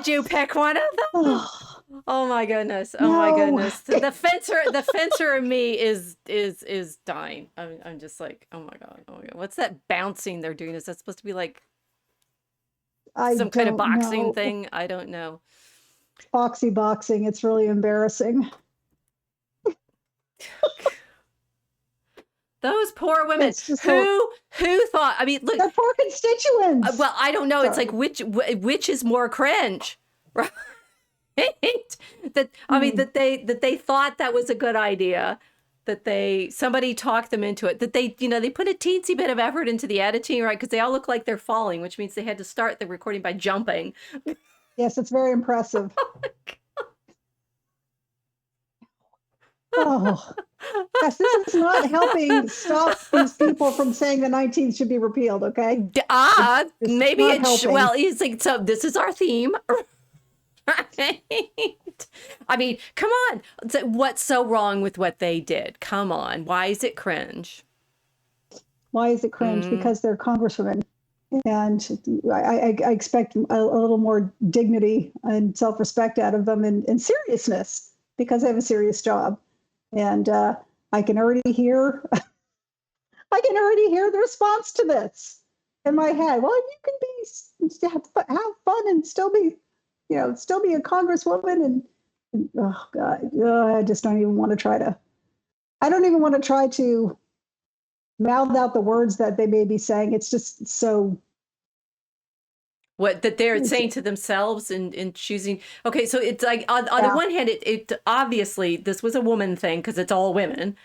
Did you pick one of them? Oh, Oh my goodness. Oh my no. goodness. The fencer in me is dying. I'm just like, oh my God. Oh my God. What's that bouncing they're doing? Is that supposed to be like I some kind of don't boxing know. thing? I don't know. Foxy boxing. It's really embarrassing. Those poor women It's just so, who thought, I mean, look, they're poor constituents. well, I don't know. It's like Sorry. which is more cringe, right? That I mean Hmm. that they thought that was a good idea, that somebody talked them into it, that they put a teensy bit of effort into the editing, right? Because they all look like they're falling, which means they had to start the recording by jumping. Yes, it's very impressive. Oh, yes, this is not helping stop these people from saying the 19th should be repealed, okay? This is Maybe not helping. well, he's like, so this is our theme. Right? I mean, come on. What's so wrong with what they did? Come on. Why is it cringe? Why is it cringe? Mm, Because they're congresswomen. And I expect a little more dignity and self respect out of them and seriousness because they have a serious job. And I can already hear I can already hear the response to this in my head. Well, you can have fun and still be, still be a congresswoman. And oh God, I just don't even want to try to. I don't even want to try to mouth out the words that they may be saying. It's just so. what that they're It's, saying to themselves and choosing. Okay, so it's like on the yeah, one hand, it obviously this was a woman thing because it's all women,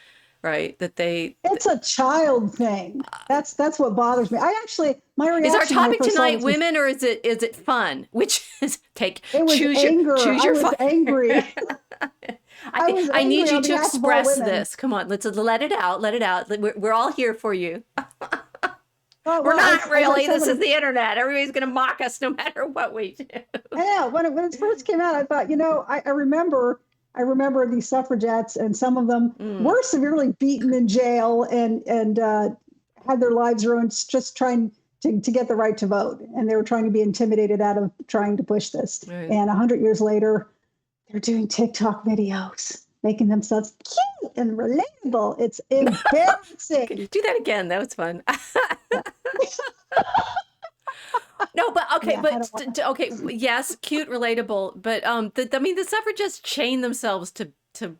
right? That they it's a child thing. That's what bothers me. My Is our reaction when I topic first saw tonight this was women, or is it fun? Which is take it was choose your anger. choose I your was fire. angry. I was I need angry you on to behalf of all express women. this. Come on, let's let it out. Let it out. We're all here for you. Oh, We're well, not as I really. said, This is the internet. Everybody's gonna mock us no matter what we do. yeah, when it first came out, I thought, I remember these suffragettes, and some of them Mm, were severely beaten in jail and had their lives ruined just trying to get the right to vote, and they were trying to be intimidated out of trying to push this. right. And 100 years later, they're doing TikTok videos, making themselves cute and relatable. It's embarrassing. Do that again. That was fun. Yeah, No, but okay, yeah, I but don't want. okay, yes, cute, relatable, but I mean, the suffragists chained themselves to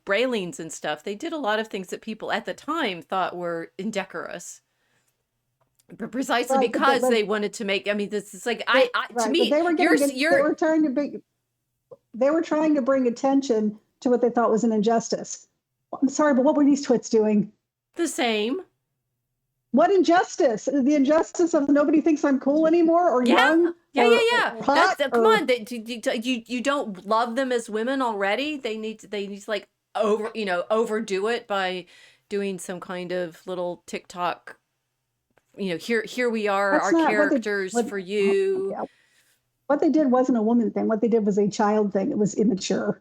railings and stuff. They did a lot of things that people at the time thought were indecorous, but precisely Right, because but they wanted to make. I mean, this is like to right, but me, they were you're getting it. They you're were trying to be. They were trying to bring attention to what they thought was an injustice. I'm sorry, but what were these twits doing? the same. What injustice? The injustice of nobody thinks I'm cool anymore, or Yeah, young, yeah. or That's hot, come on. or You don't love them as women already. They need to like overdo it by doing some kind of little TikTok. Here we are, that's our not what they characters what. for Oh, you. yeah, what they did wasn't a woman thing. What they did was a child thing. It was immature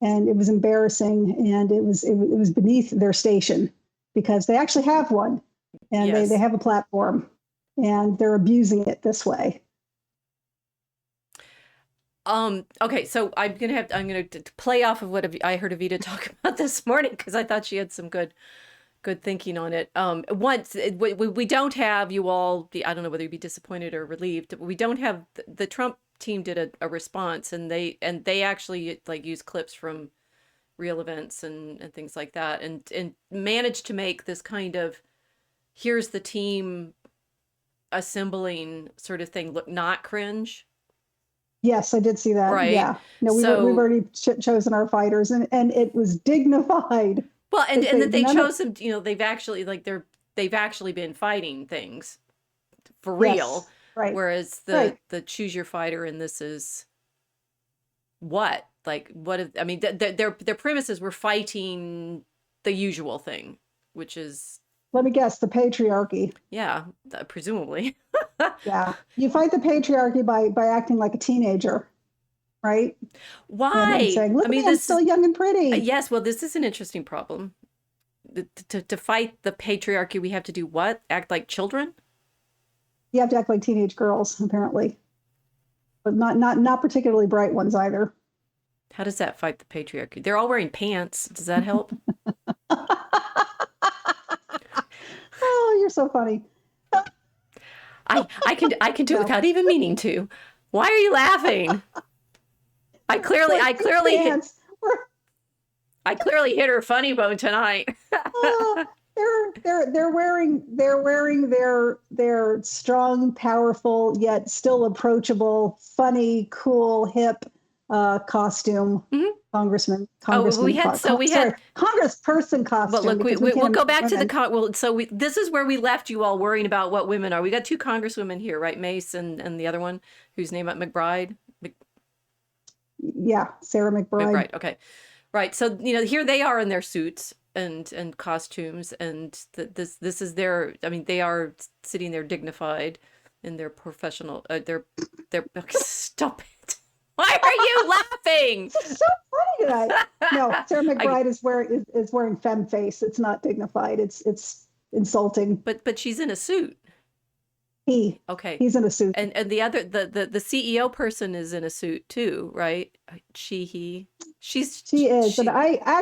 and it was embarrassing and it was beneath their station because they actually have one and they Yes. have a platform and they're abusing it this way. Okay, so I'm gonna play off of what I heard Avita talk about this morning because I thought she had some good thinking on it. Once we don't have you all be, I don't know whether you'd be disappointed or relieved, but we don't have the Trump team did a response, and they actually like use clips from real events and things like that, and managed to make this kind of here's the team assembling sort of thing look not cringe, Yes, I did see that. right? Yeah. No, we've So already chosen our fighters and it was dignified. well, and that they None of, chose them, they've actually been fighting things for real, yes, right, whereas right. the choose your fighter and this is what like what if, I mean their premises were fighting the usual thing, which is Let me guess, the patriarchy. yeah, presumably. Yeah. You fight the patriarchy by acting like a teenager, right? And Why? saying, I look at mean, me, I'm this is still young and pretty. yes, well, this is an interesting problem. To fight the patriarchy, we have to do what? Act like children? You have to act like teenage girls, apparently. but not particularly bright ones either. How does that fight the patriarchy? They're all wearing pants. Does that help? Oh, you're so funny. I can do it No, without even meaning to. Why are you laughing? I clearly wearing I pink clearly hit pants. I clearly hit her funny bone tonight. Uh, they're wearing their strong, powerful, yet still approachable, funny, cool, hip costume. Mhm. Congressman, Oh, congressman, we sorry, had congressperson but costume look, because we we'll can't go have back to the women. well. So this is where we left you all worrying about what women are. We got two congresswomen here, right? Mace and the other one, whose name McBride. Yeah, Sarah McBride. McBride. Okay, right. So here they are in their suits and costumes, and this is their. I mean, they are sitting there dignified in their professional. Their stop it. Why are you laughing? This is so funny tonight. No, Sarah I McBride is wearing femme face. It's not dignified. It's insulting. but she's in a suit. He Okay. he's in a suit. And the other the CEO person is in a suit too, right? She he she's She is, and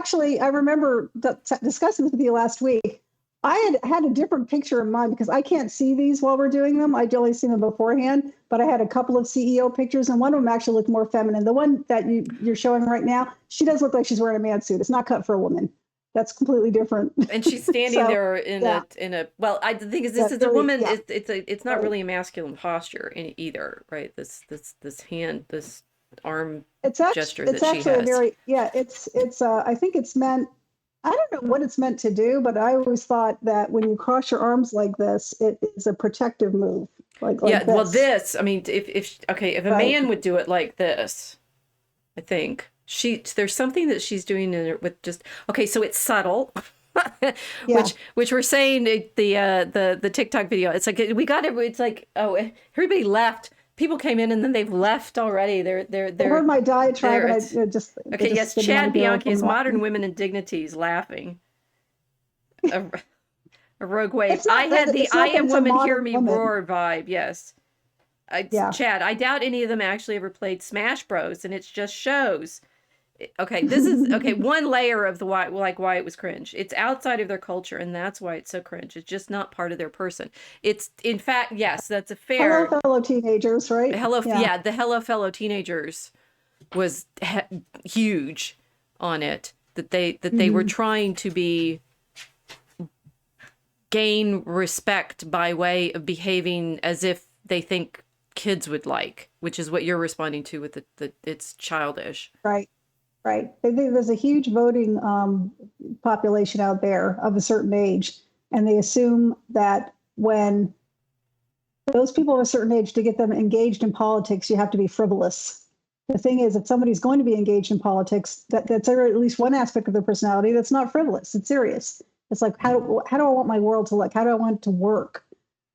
she I remember discussing this with you last week. I had a different picture in mind because I can't see these while we're doing them. I'd only seen them beforehand, but I had a couple of CEO pictures, and one of them actually looked more feminine. The one that you're showing right now, she does look like she's wearing a man suit. It's not cut for a woman. That's completely different. and she's standing So there in yeah, a well, the thing is this that is a really, woman, yeah, it's not right. really a masculine posture in either, right? This hand, this arm gesture It's that she actually a has. very, yeah, it's I think it's meant, I don't know what it's meant to do, but I always thought that when you cross your arms like this, it is a protective move, like Yeah, well this, this, I mean, if a right? man would do it like this, I think there's something that she's doing in it with just okay, so it's subtle. Yeah. Which we're saying the TikTok video. It's like we got it. It's like everybody left. People came in and then they've left already. They heard my diatribe, they're and it's they okay. Yes, just didn't want Chad to hear Bianchi from is modern Lawton. women and dignities laughing. A, a rogue wave. It's I not had that the it's I not that am it's a women hear modern me woman. roar vibe. Yes. Yeah, Chad, I doubt any of them actually ever played Smash Bros. And it's just shows. Okay, this is okay. One layer of the why it was cringe. It's outside of their culture, and that's why it's so cringe. It's just not part of their person. It's in fact, yes, that's a hello, fair fellow teenagers, right? hello. Yeah. Yeah, the Hello Fellow Teenagers was huge on it. That they were Hmm. trying to be gain respect by way of behaving as if they think kids would like, which is what you're responding to with the it's childish. Right. Right. There's a huge voting population out there of a certain age, and they assume that when those people of a certain age, to get them engaged in politics, you have to be frivolous. The thing is, if somebody's going to be engaged in politics, that's at least one aspect of their personality that's not frivolous. It's serious. It's like how do I want my world to look? How do I want it to work?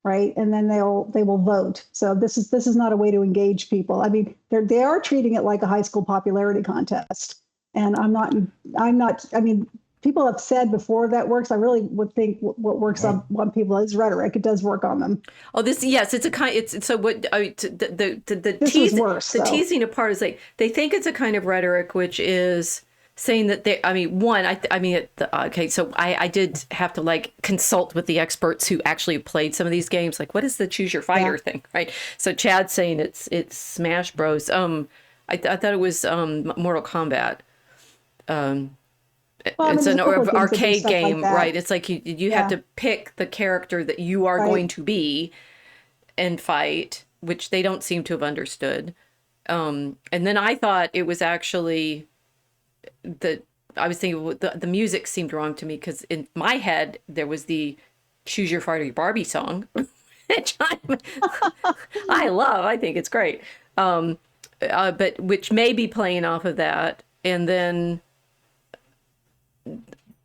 Right, and then they will vote. So this is not a way to engage people. I mean, they are treating it like a high school popularity contest, and I'm not. I mean, people have said before that works. I really would think what works on people is rhetoric. It does work on them. Oh, this yes, it's a kind. It's so what I mean, the This was worse, the though. teasing apart is like they think it's a kind of rhetoric, which is saying that they. I mean, one. I mean, okay. So I did have to like consult with the experts who actually played some of these games. Like, what is the choose your Yeah. fighter thing, right? So Chad's saying it's Smash Bros. I thought it was Mortal Kombat. Well, I mean, It's there's an a couple of games that do arcade stuff like game, that. right? It's like you have Yeah. to pick the character that you are Right. going to be and fight, which they don't seem to have understood. And then I thought it was actually the I was thinking the music seemed wrong to me because in my head there was the Choose Your Fighter Barbie song, which I love. I think it's great. But which may be playing off of that, and then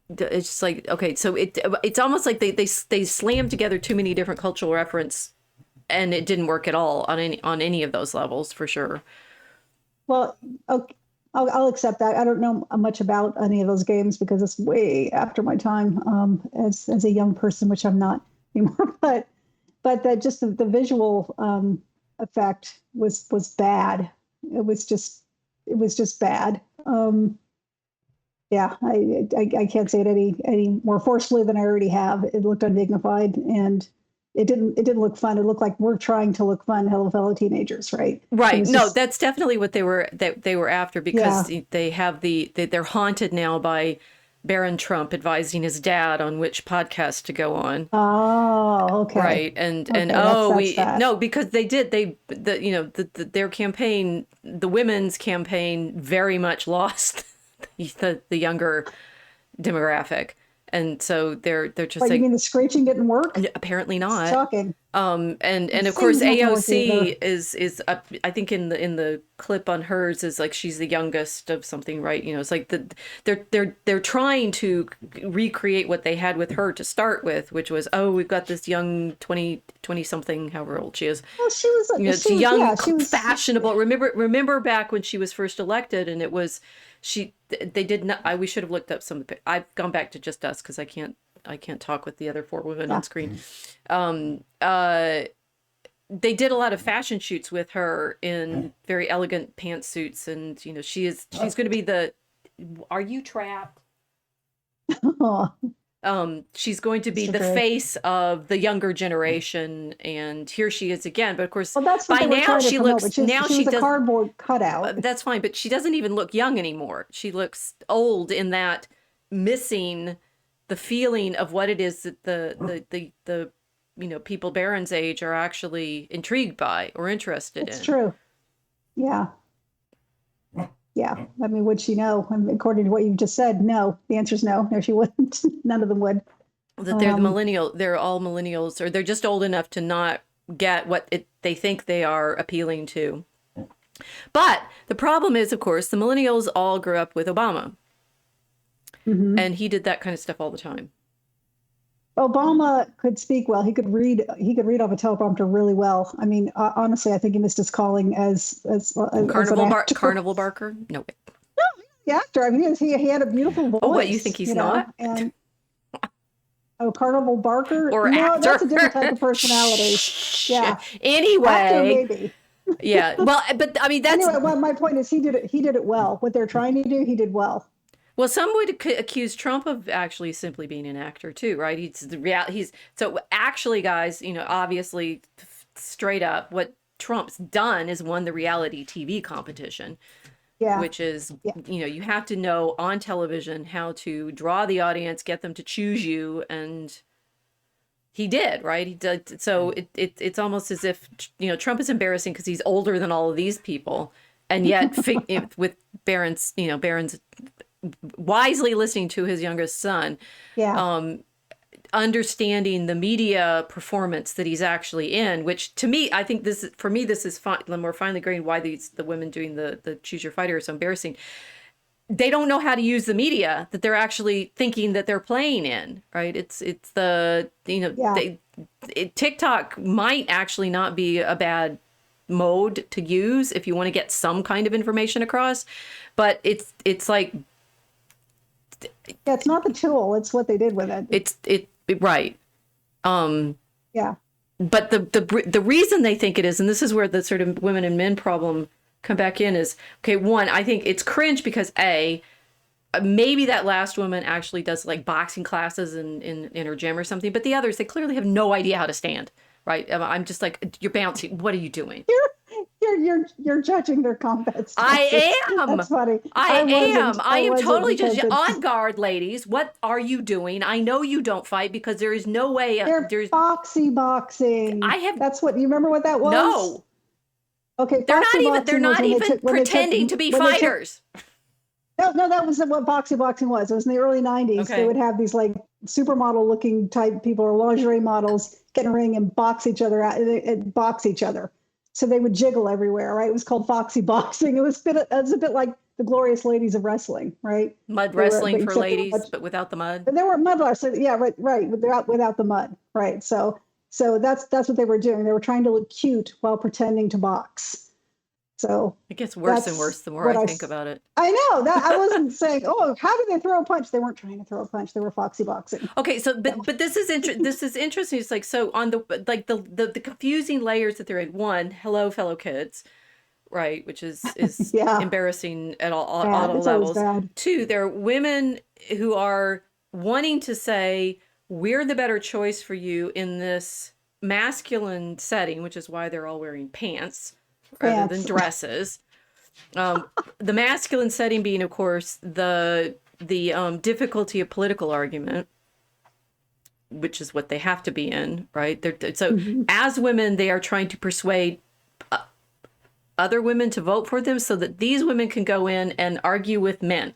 it's just like okay, so it's almost like they slammed together too many different cultural reference, and it didn't work at all on any of those levels for sure. Well, okay, I'll accept that. I don't know much about any of those games because it's way after my time as a young person, which I'm not anymore. But that just the visual effect was bad. It was just bad. Yeah, I can't say it any more forcefully than I already have. It looked undignified, and it didn't look fun. It looked like we're trying to look fun, fellow teenagers, right? Right. No, Just, that's definitely what they were after, because yeah. they have they're haunted now by Barron Trump advising his dad on which podcast to go on. Oh, okay. Right. And Okay, oh, that's we that. no, because their campaign, the women's campaign, very much lost the younger demographic. And so they're just But you like, mean the screeching didn't work? apparently not. Shocking. And of course Singing's not gonna work either. AOC is I think in the clip on hers is like she's the youngest of something, right? You know, it's like they're trying to recreate what they had with her to start with, which was, oh, we've got this young 20 something, however old she is. Well, You know, she was, young, yeah, she was, fashionable. Remember back when she was first elected, and it was they did not. We should have looked up some of the. I've gone back to just us because I can't talk with the other four women on screen. They did a lot of fashion shoots with her in very elegant pantsuits, and you know she's going to be the. Are you trapped? oh, She's going to be Mr. the Drake. face of the younger generation, and here she is again. But of course, Well, that's what by they were now trying to she promote. looks. But Now she she was a does. cardboard cutout. That's fine, but she doesn't even look young anymore. She looks old in that, missing the feeling of what it is that the people Barron's age are actually intrigued by or interested It's in. true. Yeah. Yeah. I mean, would she know? I mean, according to what you just said, no. The answer is no. No, she wouldn't. None of them would. That they're they're all millennials, or they're just old enough to not get they think they are appealing to. But the problem is, of course, the millennials all grew up with Obama. Mm-hmm. And he did that kind of stuff all the time. Obama could speak well. He could read. He could read off a teleprompter really well. I mean, honestly, I think he missed his calling as an actor. Carnival barker? No way. The actor. I mean, he had a beautiful voice. Oh, what, you think he's not? And Carnival barker? Or no, actor. that's a different type of personality. Yeah. Anyway. Actor, maybe. Yeah. Well, but I mean, that's. Anyway, well, my point is he did it well. What they're trying to do, he did well. Well, some would accuse Trump of actually simply being an actor too, right? So actually, guys, obviously, straight up, what Trump's done is won the reality TV competition. Yeah. Which is, you have to know on television how to draw the audience, get them to choose you, and he did, right? He did. So it's almost as if Trump is embarrassing because he's older than all of these people, and yet with Barron's wisely listening to his youngest son, understanding the media performance that he's actually in, which to me, I think this is fine. We're finally agreeing why the women doing the Choose Your Fighter are so embarrassing. They don't know how to use the media that they're actually thinking that they're playing in, right? It's the TikTok might actually not be a bad mode to use if you want to get some kind of information across, but it's like it's not the tool, it's what they did with it. Right. Yeah. But the reason they think it is, and this is where the sort of women and men problem come back in, is, okay, one, I think it's cringe because maybe that last woman actually does like boxing classes in her gym or something, but the others, they clearly have no idea how to stand, right? I'm just like, you're bouncing. What are you doing? You're judging their combat. I am. That's funny. I am totally just on guard, ladies. What are you doing? I know you don't fight because there is no way. There's boxing. That's what you remember. What that was? No. Okay. They're not even pretending to be fighters. No, that was what boxing was. It was in the early 90s. Okay. They would have these like supermodel looking type people or lingerie models get in a ring and box each other out and box each other. So they would jiggle everywhere, right? It was called foxy boxing. It was a bit like the glorious ladies of wrestling, right? Mud wrestling for ladies, but without the mud. But they were mud wrestlers, yeah, right. Without the mud, right? So that's what they were doing. They were trying to look cute while pretending to box. So It gets worse and that's worse the more what I think about it. I know that I wasn't saying, oh, how did they throw a punch? They weren't trying to throw a punch. They were foxy boxing. Okay, so So, but this is this is interesting. It's like, so on the like the confusing layers that they're in. One, hello, fellow kids, right? Which is yeah, embarrassing at bad. all It's always levels. bad. Two, there are women who are wanting to say we're the better choice for you in this masculine setting, which is why they're all wearing pants rather than Pants. dresses. The masculine setting being, of course, the difficulty of political argument, which is what they have to be in, right? So Mhm. as women, they are trying to persuade other women to vote for them so that these women can go in and argue with men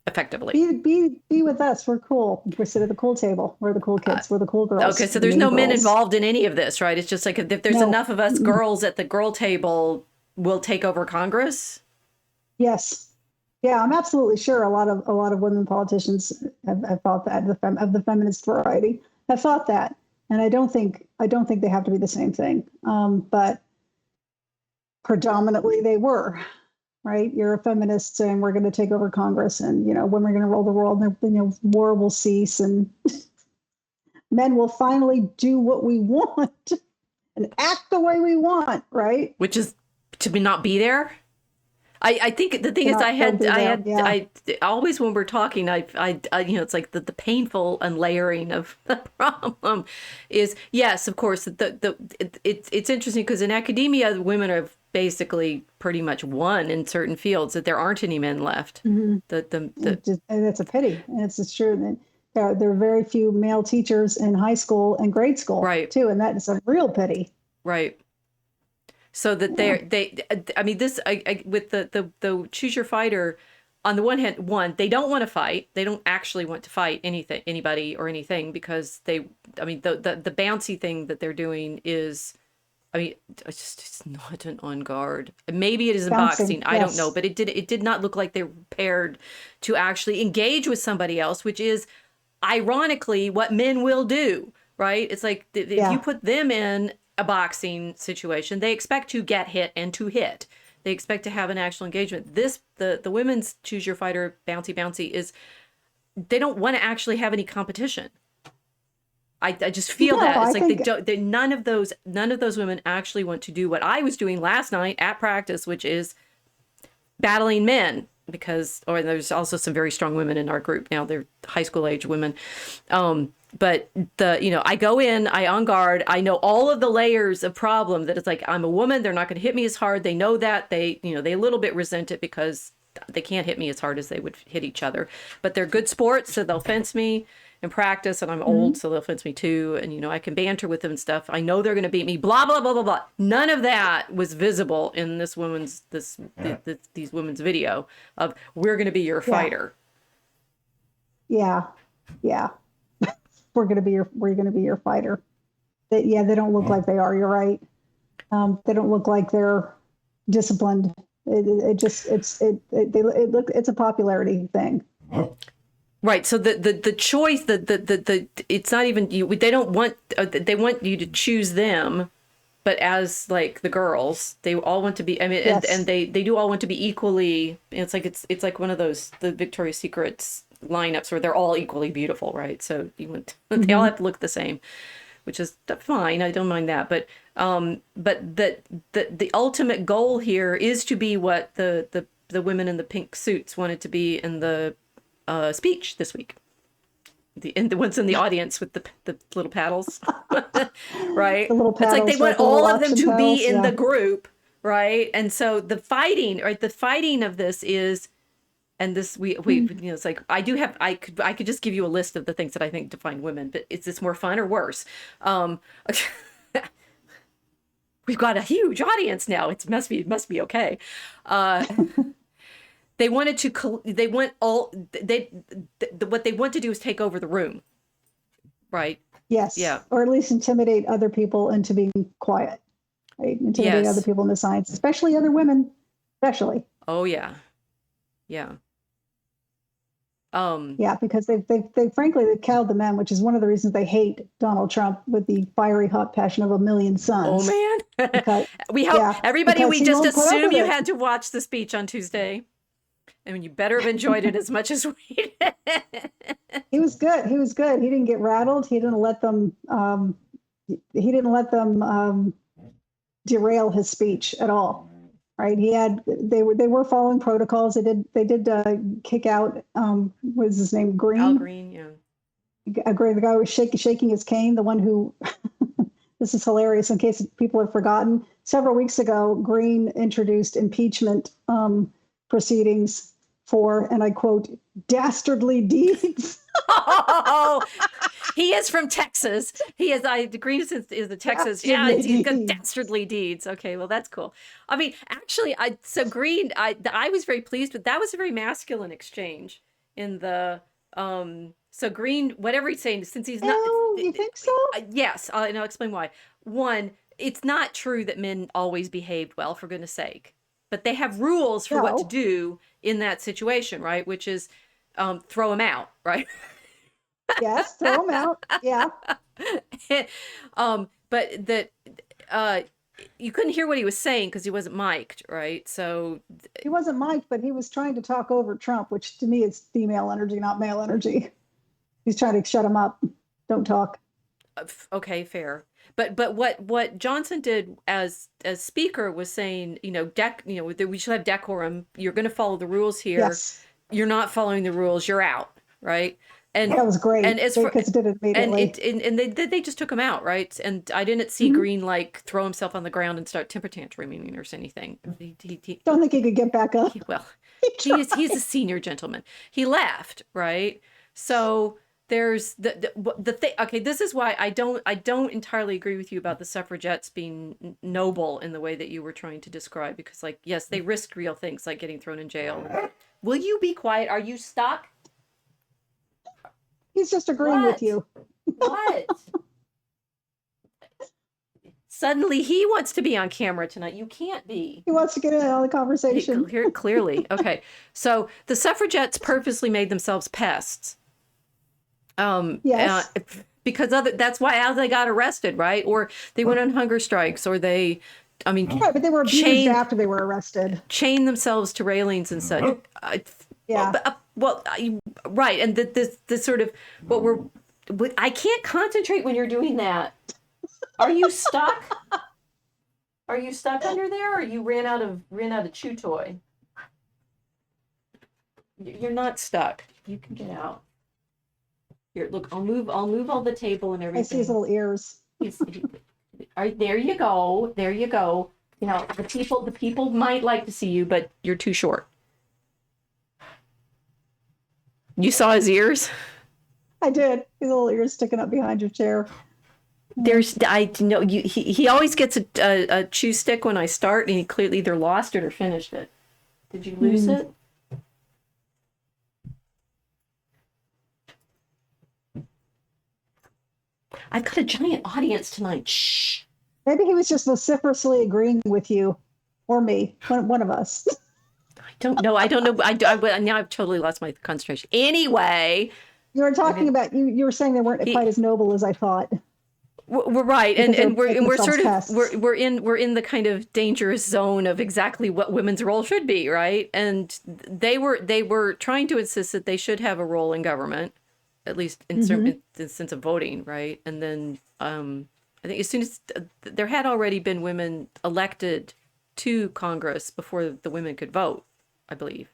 effectively. Be with us. We're cool. We sit at the cool table. We're the cool kids. We're the cool Okay, girls. so The there's mean no men girls. involved in any of this, right? It's just like if there's No. enough of us Mm-mm. girls at the girl table, we'll take over Congress. Yes. Yeah, I'm absolutely sure a lot of women politicians have thought that of the feminist variety have thought that, and I don't think they have to be the same thing. But predominantly they were, right? You're a feminist saying we're going to take over Congress, and when we're going to rule the world, and war will cease, and men will finally do what we want and act the way we want, right? Which is to not be there. I think the thing To is, not don't be there. Yeah. I always, when we're talking, it's like the painful unlayering of the problem is, yes, of course, it's interesting because in academia, women have basically pretty much won in certain fields, that there aren't any men left. Mm-hmm. And it's a pity. And it's true that there are very few male teachers in high school and grade school Right, too, and that is a real pity. right. So that Yeah. I mean, this, with the choose your fighter, on the one hand, they don't want to fight. They don't actually want to fight anybody or anything, because I mean, the bouncy thing that they're doing is, I mean, it's not an on guard. Maybe it is in Bouncing. boxing. I don't know, Yes. but it did not look like they were prepared to actually engage with somebody else, which is ironically what men will do, right? It's like if you Yeah. put them in a boxing situation, they expect to get hit and to hit. They expect to have an actual engagement. The women's choose your fighter bouncy is, they don't want to actually have any competition. I just feel No, that it's I like think none of those women actually want to do what I was doing last night at practice, which is battling men, because, or there's also some very strong women in our group now. They're high school age women. But I go in, I on guard, I know all of the layers of problem, that it's like, I'm a woman, they're not going to hit me as hard. They know that. They a little bit resent it because they can't hit me as hard as they would hit each other, but they're good sports. So they'll fence me in practice, and I'm old, so they'll fence me too. And, I can banter with them and stuff. I know they're going to beat me, blah, blah, blah, blah, blah. None of that was visible in these women's video of, we're going to be your fighter. yeah, yeah. We're going to be your fighter. They don't look like they are. You're right. They don't look like they're disciplined. It's a popularity thing. Right. So the choice, it's not even you. They don't want. They want you to choose them, but as like the girls, they all want to be. I mean, Yes. and they do all want to be equally. It's like one of those, the Victoria's Secrets lineups where they're all equally beautiful, right? So they all have to look the same, which is fine. I don't mind that, but the ultimate goal here is to be what the women in the pink suits wanted to be in the speech this week. The ones in the audience with the little paddles, right? The little It's like they paddles, want the little all of them auction to be paddles, in the yeah. group, right? And so the fighting of this is, and this we it's like, I could just give you a list of the things that I think define women, but is this more fun or worse? We've got a huge audience now. It must be okay. They wanted to. They want all. What they want to do is take over the room, right? Yes. Yeah. Or at least intimidate other people into being quiet. Right? Intimidate other Yes. people in the science, especially other women, especially. Oh yeah. Yeah. Yeah, because they've frankly they've cowed the men, which is one of the reasons they hate Donald Trump with the fiery hot passion of a million Oh suns. man. because We hope yeah, everybody, because we he just won't put up assume with you it. had to watch the speech on Tuesday. I mean, you better have enjoyed it as much as we did. He was good. He was good. He didn't get rattled. He didn't let them. He didn't let them derail his speech at all. Right? He had. They were following protocols. They did kick out. What is his name? Al Green. Green, yeah. The guy who was shaking his cane. The one who. This is hilarious. In case people have forgotten, several weeks ago, Green introduced impeachment proceedings for, and I quote, dastardly deeds. Oh, he is from Texas. He is. Green is the Texas. Yeah, he's got dastardly deeds. Okay, well that's cool. I mean, actually, Green. I was very pleased with that. Was a very masculine exchange in the. So Green, whatever he's saying, since he's not. Oh, you think so? Yes, and I'll explain why. One, it's not true that men always behaved well, for goodness sake, but they have rules for what to No. do in that situation, right? Which is throw him out, right? Yes, throw him out. Yeah. But that you couldn't hear what he was saying because he wasn't mic'd, right? So He wasn't Mike, but he was trying to talk over Trump, which to me is female energy, not male energy. He's trying to shut him up. Don't talk. okay, fair. But what Johnson did as speaker was saying, we should have decorum. You're going to follow the rules here. Yes. You're not following the rules. You're out, right? And that was great. And as for because it did it immediately. and they just took him out, right? And I didn't see Green like throw himself on the ground and start temper tantruming or anything. Don't think he could get back up. He's a senior gentleman. He left, right? So there's the thing. Okay, this is why I don't entirely agree with you about the suffragettes being noble in the way that you were trying to describe, because like, yes, they risked real things like getting thrown in jail. Will you be quiet? Are you stuck? He's just agreeing with you. What? Suddenly he wants to be on camera tonight. You can't be. He wants to get in on the conversation. Clearly. Okay. So the suffragettes purposely made themselves pests. Yes. Because that's how they got arrested, right? Or they went on hunger strikes, or right, but they were abused after they were arrested. Chained themselves to railings and such. Yeah. Right. And the sort of I can't concentrate when you're doing that. Are you stuck? Are you stuck under there, or you ran out of chew toy? You're not stuck. You can get out. Here, look, I'll move all the table and everything. I see his little ears. All right, there you go. There you go. You know, the people might like to see you, but you're too short. You saw his ears? I did. His little ears sticking up behind your chair. He always gets a chew stick when I start, and he clearly either lost it or finished it. Did you lose it? I've got a giant audience tonight. Shh. Maybe he was just vociferously agreeing with you or me, one of us. I don't know. Now I've totally lost my concentration. Anyway, you were talking about you were saying they weren't quite as noble as I thought. We're right, and we're sort of we're in the kind of dangerous zone of exactly what women's role should be, right? And they were trying to insist that they should have a role in government, at least in certain in the sense of voting, right? And then I think as soon as there had already been women elected to Congress before the women could vote, I believe.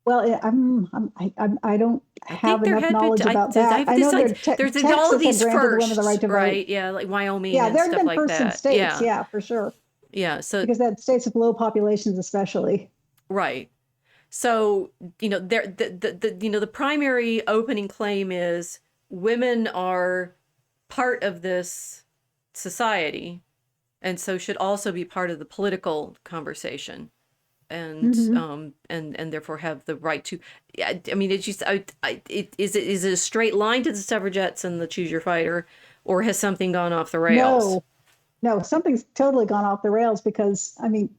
Well, I don't have enough knowledge about that. I know there's all of these firsts, the right to right? vote. Yeah, like Wyoming. Yeah, and there have stuff been like firsts that. in states, yeah, for sure. Yeah, so because that states with low populations, especially. Right. So the primary opening claim is women are part of this society, and so should also be part of the political conversation. And and therefore have the right to. I mean, is it a straight line to the suffragettes and the choose your fighter, or has something gone off the rails? No, something's totally gone off the rails, because I mean,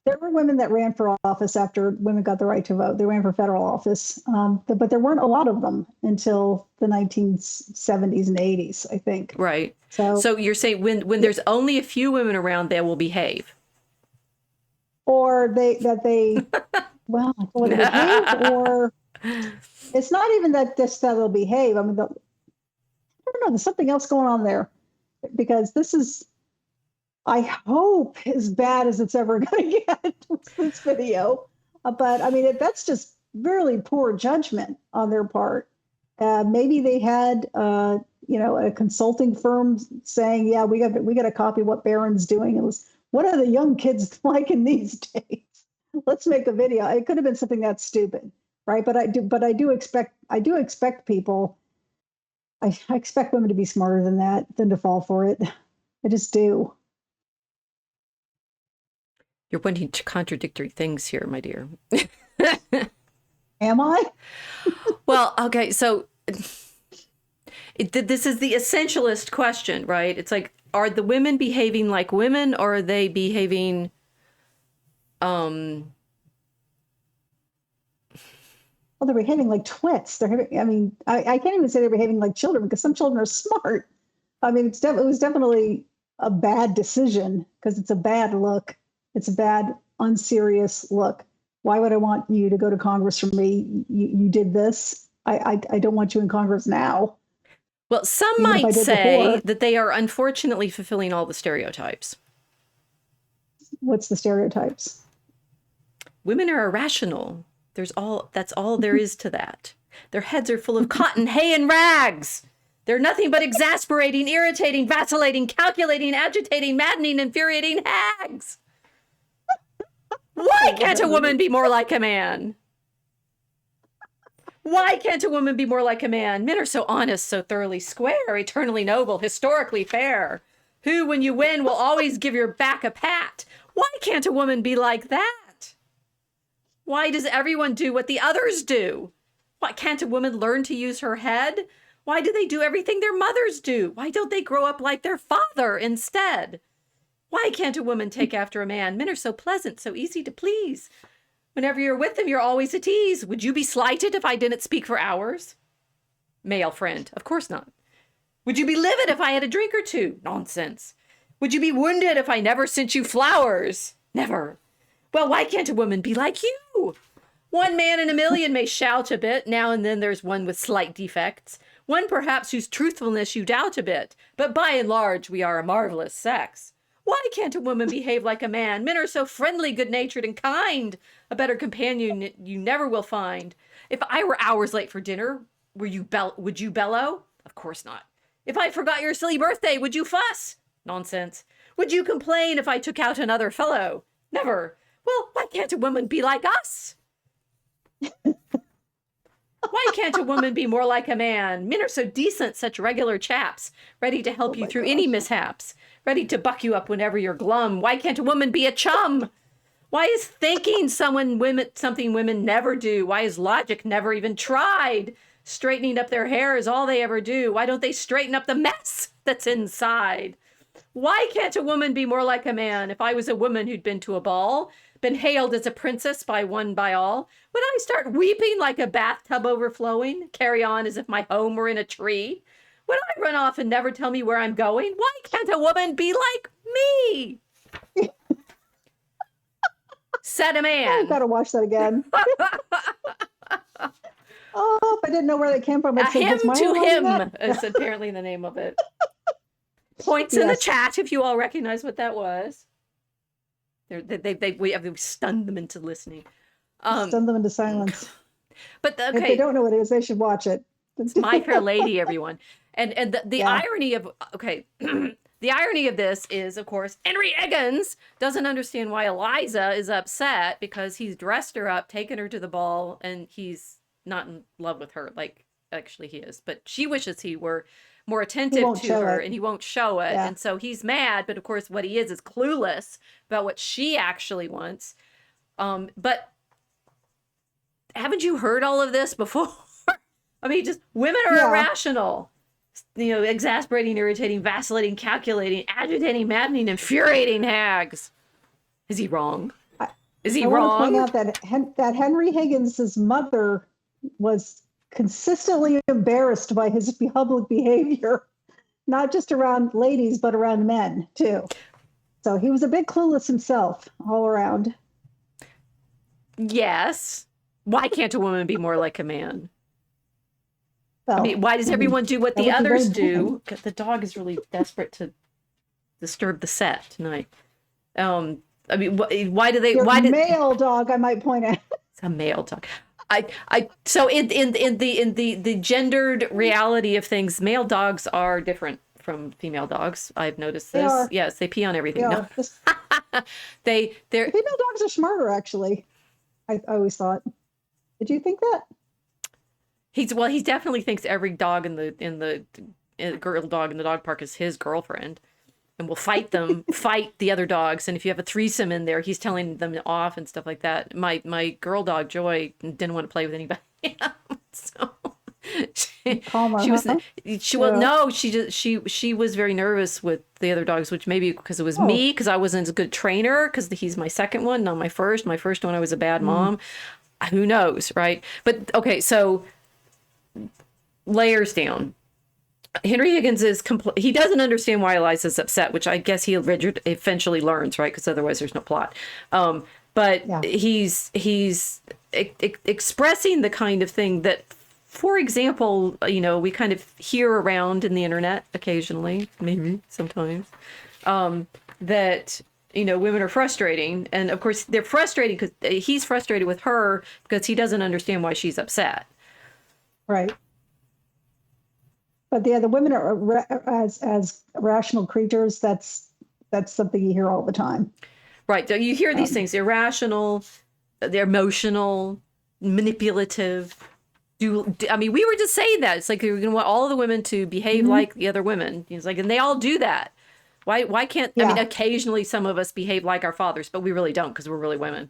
There were women that ran for office after women got the right to vote. They ran for federal office, but there weren't a lot of them until the 1970s and 80s, I think. Right. So, So you're saying when there's only a few women around, they will behave. or they well, whether they behave or it's not even that they'll behave. I mean, I don't know. There's something else going on there because this is, I hope, as bad as it's ever going to get with this video. But I mean, that's just really poor judgment on their part. Maybe they had, a consulting firm saying, "Yeah, we got to copy what Barron's doing." It was, what are the young kids liking these days? Let's make a video. It could have been something that stupid, right? But I do expect people. I expect women to be smarter than that, than to fall for it. I just do. You're wanting contradictory things here, my dear. Am I? Well, okay, so this is the essentialist question, right? It's like, are the women behaving like women, or are they behaving Well, they're behaving like twits. I can't even say they're behaving like children because some children are smart. I mean, it was definitely a bad decision because it's a bad look. It's a bad, unserious look. Why would I want you to go to Congress for me? You did this. I don't want you in Congress now. Well, some Even if I might did say before. that they are unfortunately fulfilling all the stereotypes. What's the stereotypes? Women are irrational. That's all there is to that. Their heads are full of cotton, hay, and rags. They're nothing but exasperating, irritating, vacillating, calculating, agitating, maddening, infuriating hags. Why can't a woman be more like a man? Why can't a woman be more like a man? Men are so honest, so thoroughly square, eternally noble, historically fair. Who, when you win, will always give your back a pat. Why can't a woman be like that? Why does everyone do what the others do? Why can't a woman learn to use her head? Why do they do everything their mothers do? Why don't they grow up like their father instead? Why can't a woman take after a man? Men are so pleasant, so easy to please. Whenever you're with them, you're always at ease. Would you be slighted if I didn't speak for hours? Male friend, of course not. Would you be livid if I had a drink or two? Nonsense. Would you be wounded if I never sent you flowers? Never. Well, why can't a woman be like you? One man in a million may shout a bit. Now and then there's one with slight defects. One perhaps whose truthfulness you doubt a bit. But by and large, we are a marvelous sex. Why can't a woman behave like a man? Men are so friendly, good-natured, and kind. A better companion you never will find. If I were hours late for dinner, would you bellow? Of course not. If I forgot your silly birthday, would you fuss? Nonsense. Would you complain if I took out another fellow? Never. Well, why can't a woman be like us? Why can't a woman be more like a man? Men are so decent, such regular chaps, ready to help you through any mishaps, ready to buck you up whenever you're glum. Why can't a woman be a chum? Why is thinking something women never do? Why is logic never even tried? Straightening up their hair is all they ever do. Why don't they straighten up the mess that's inside? Why can't a woman be more like a man? If I was a woman who'd been to a ball, been hailed as a princess by one by all, would I start weeping like a bathtub overflowing, carry on as if my home were in a tree? Would I run off and never tell me where I'm going? Why can't a woman be like me? Said a man. I've got to watch that again. Oh, if I didn't know where that came from. A hymn to him is apparently the name of it. Points in the chat if you all recognize what that was. We have stunned them into listening. Stunned them into silence. But okay, if they don't know what it is, they should watch it. It's My Fair Lady, everyone. And the irony of the irony of this is, of course, Henry Eggins doesn't understand why Eliza is upset because he's dressed her up, taken her to the ball, and he's not in love with her. Like, actually he is, but she wishes he were more attentive to her, and he won't show it. And so he's mad, but of course what he is clueless about what she actually wants. But haven't you heard all of this before? I mean, just women are irrational. You know, exasperating, irritating, vacillating, calculating, agitating, maddening, infuriating hags. Is he wrong? Is he I want to point wrong? out that that Henry Higgins's mother was consistently embarrassed by his public behavior, not just around ladies, but around men too. So he was a bit clueless himself all around. Yes. Why can't a woman be more like a man? I mean, Well, why does I mean, everyone do what that the would be very others boring. do? 'Cause the dog is really desperate to disturb the set tonight. I mean, why do they? Your Why did male dog, I might point out. it's a male dog? So in the gendered reality of things, male dogs are different from female dogs. I've noticed They this. are. Yes, they pee on They everything. No, are. This, they're female dogs are smarter, actually. I always thought. Did you think that? he definitely thinks every dog in the girl dog in the dog park is his girlfriend. And will fight the other dogs. And if you have a threesome in there, he's telling them off and stuff like that. My girl dog Joy didn't want to play with anybody. So Calmer, she was huh? she well Yeah. no she was very nervous with the other dogs, which maybe because it was Oh. me, because I wasn't a good trainer, because he's my second one, not my first. My first one I was a bad Mm. mom. Who knows, right? But okay, so layers down. Henry Higgins is he doesn't understand why Eliza's upset, which I guess he eventually learns, right? Because otherwise there's no plot. But Yeah. he's expressing the kind of thing that, for example, we kind of hear around in the internet occasionally, maybe sometimes, that women are frustrating, and of course they're frustrating because he's frustrated with her because he doesn't understand why she's upset. Right. But the women are as rational creatures. That's something you hear all the time. Right. So you hear these Um, things irrational, they're emotional, manipulative. I mean, we were just saying that. It's like you're going to want all the women to behave mhm. like the other women. It's like, and they all do that. Why can't, I mean, Yeah. occasionally some of us behave like our fathers, but we really don't because we're really women.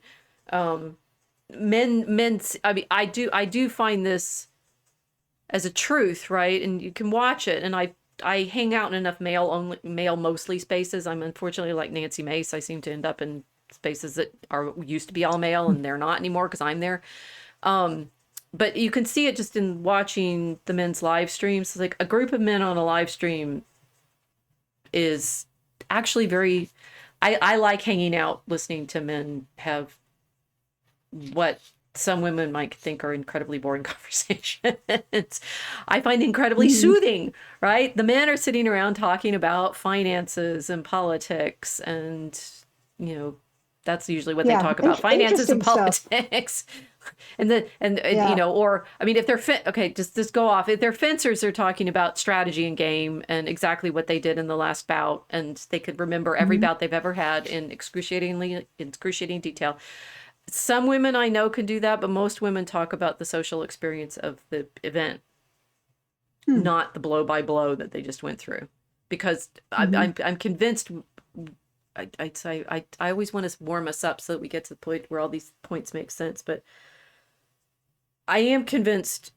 Men, I mean, I do find this as a truth, right? And you can watch it. And I hang out in enough male mostly spaces. I'm unfortunately like Nancy Mace. I seem to end up in spaces that are used to be all male and they're not anymore because I'm there. But you can see it just in watching the men's live streams. Like a group of men on a live stream is actually very. I like hanging out, listening to men have what some women might think are incredibly boring conversations. I find incredibly Mhm. soothing, right? The men are sitting around talking about finances and politics, and you know, that's usually what they Yeah. talk about, finances and Interesting stuff. politics. And Yeah. or I mean, if they're okay, just go off. If they're fencers, they're talking about strategy and game and exactly what they did in the last bout, and they could remember every Mhm. bout they've ever had in excruciating detail. Some women I know can do that, but most women talk about the social experience of the event, Hmm. not the blow by blow that they just went through. Because Mhm. I'm convinced. I'd say I always want to warm us up so that we get to the point where all these points make sense. But I am convinced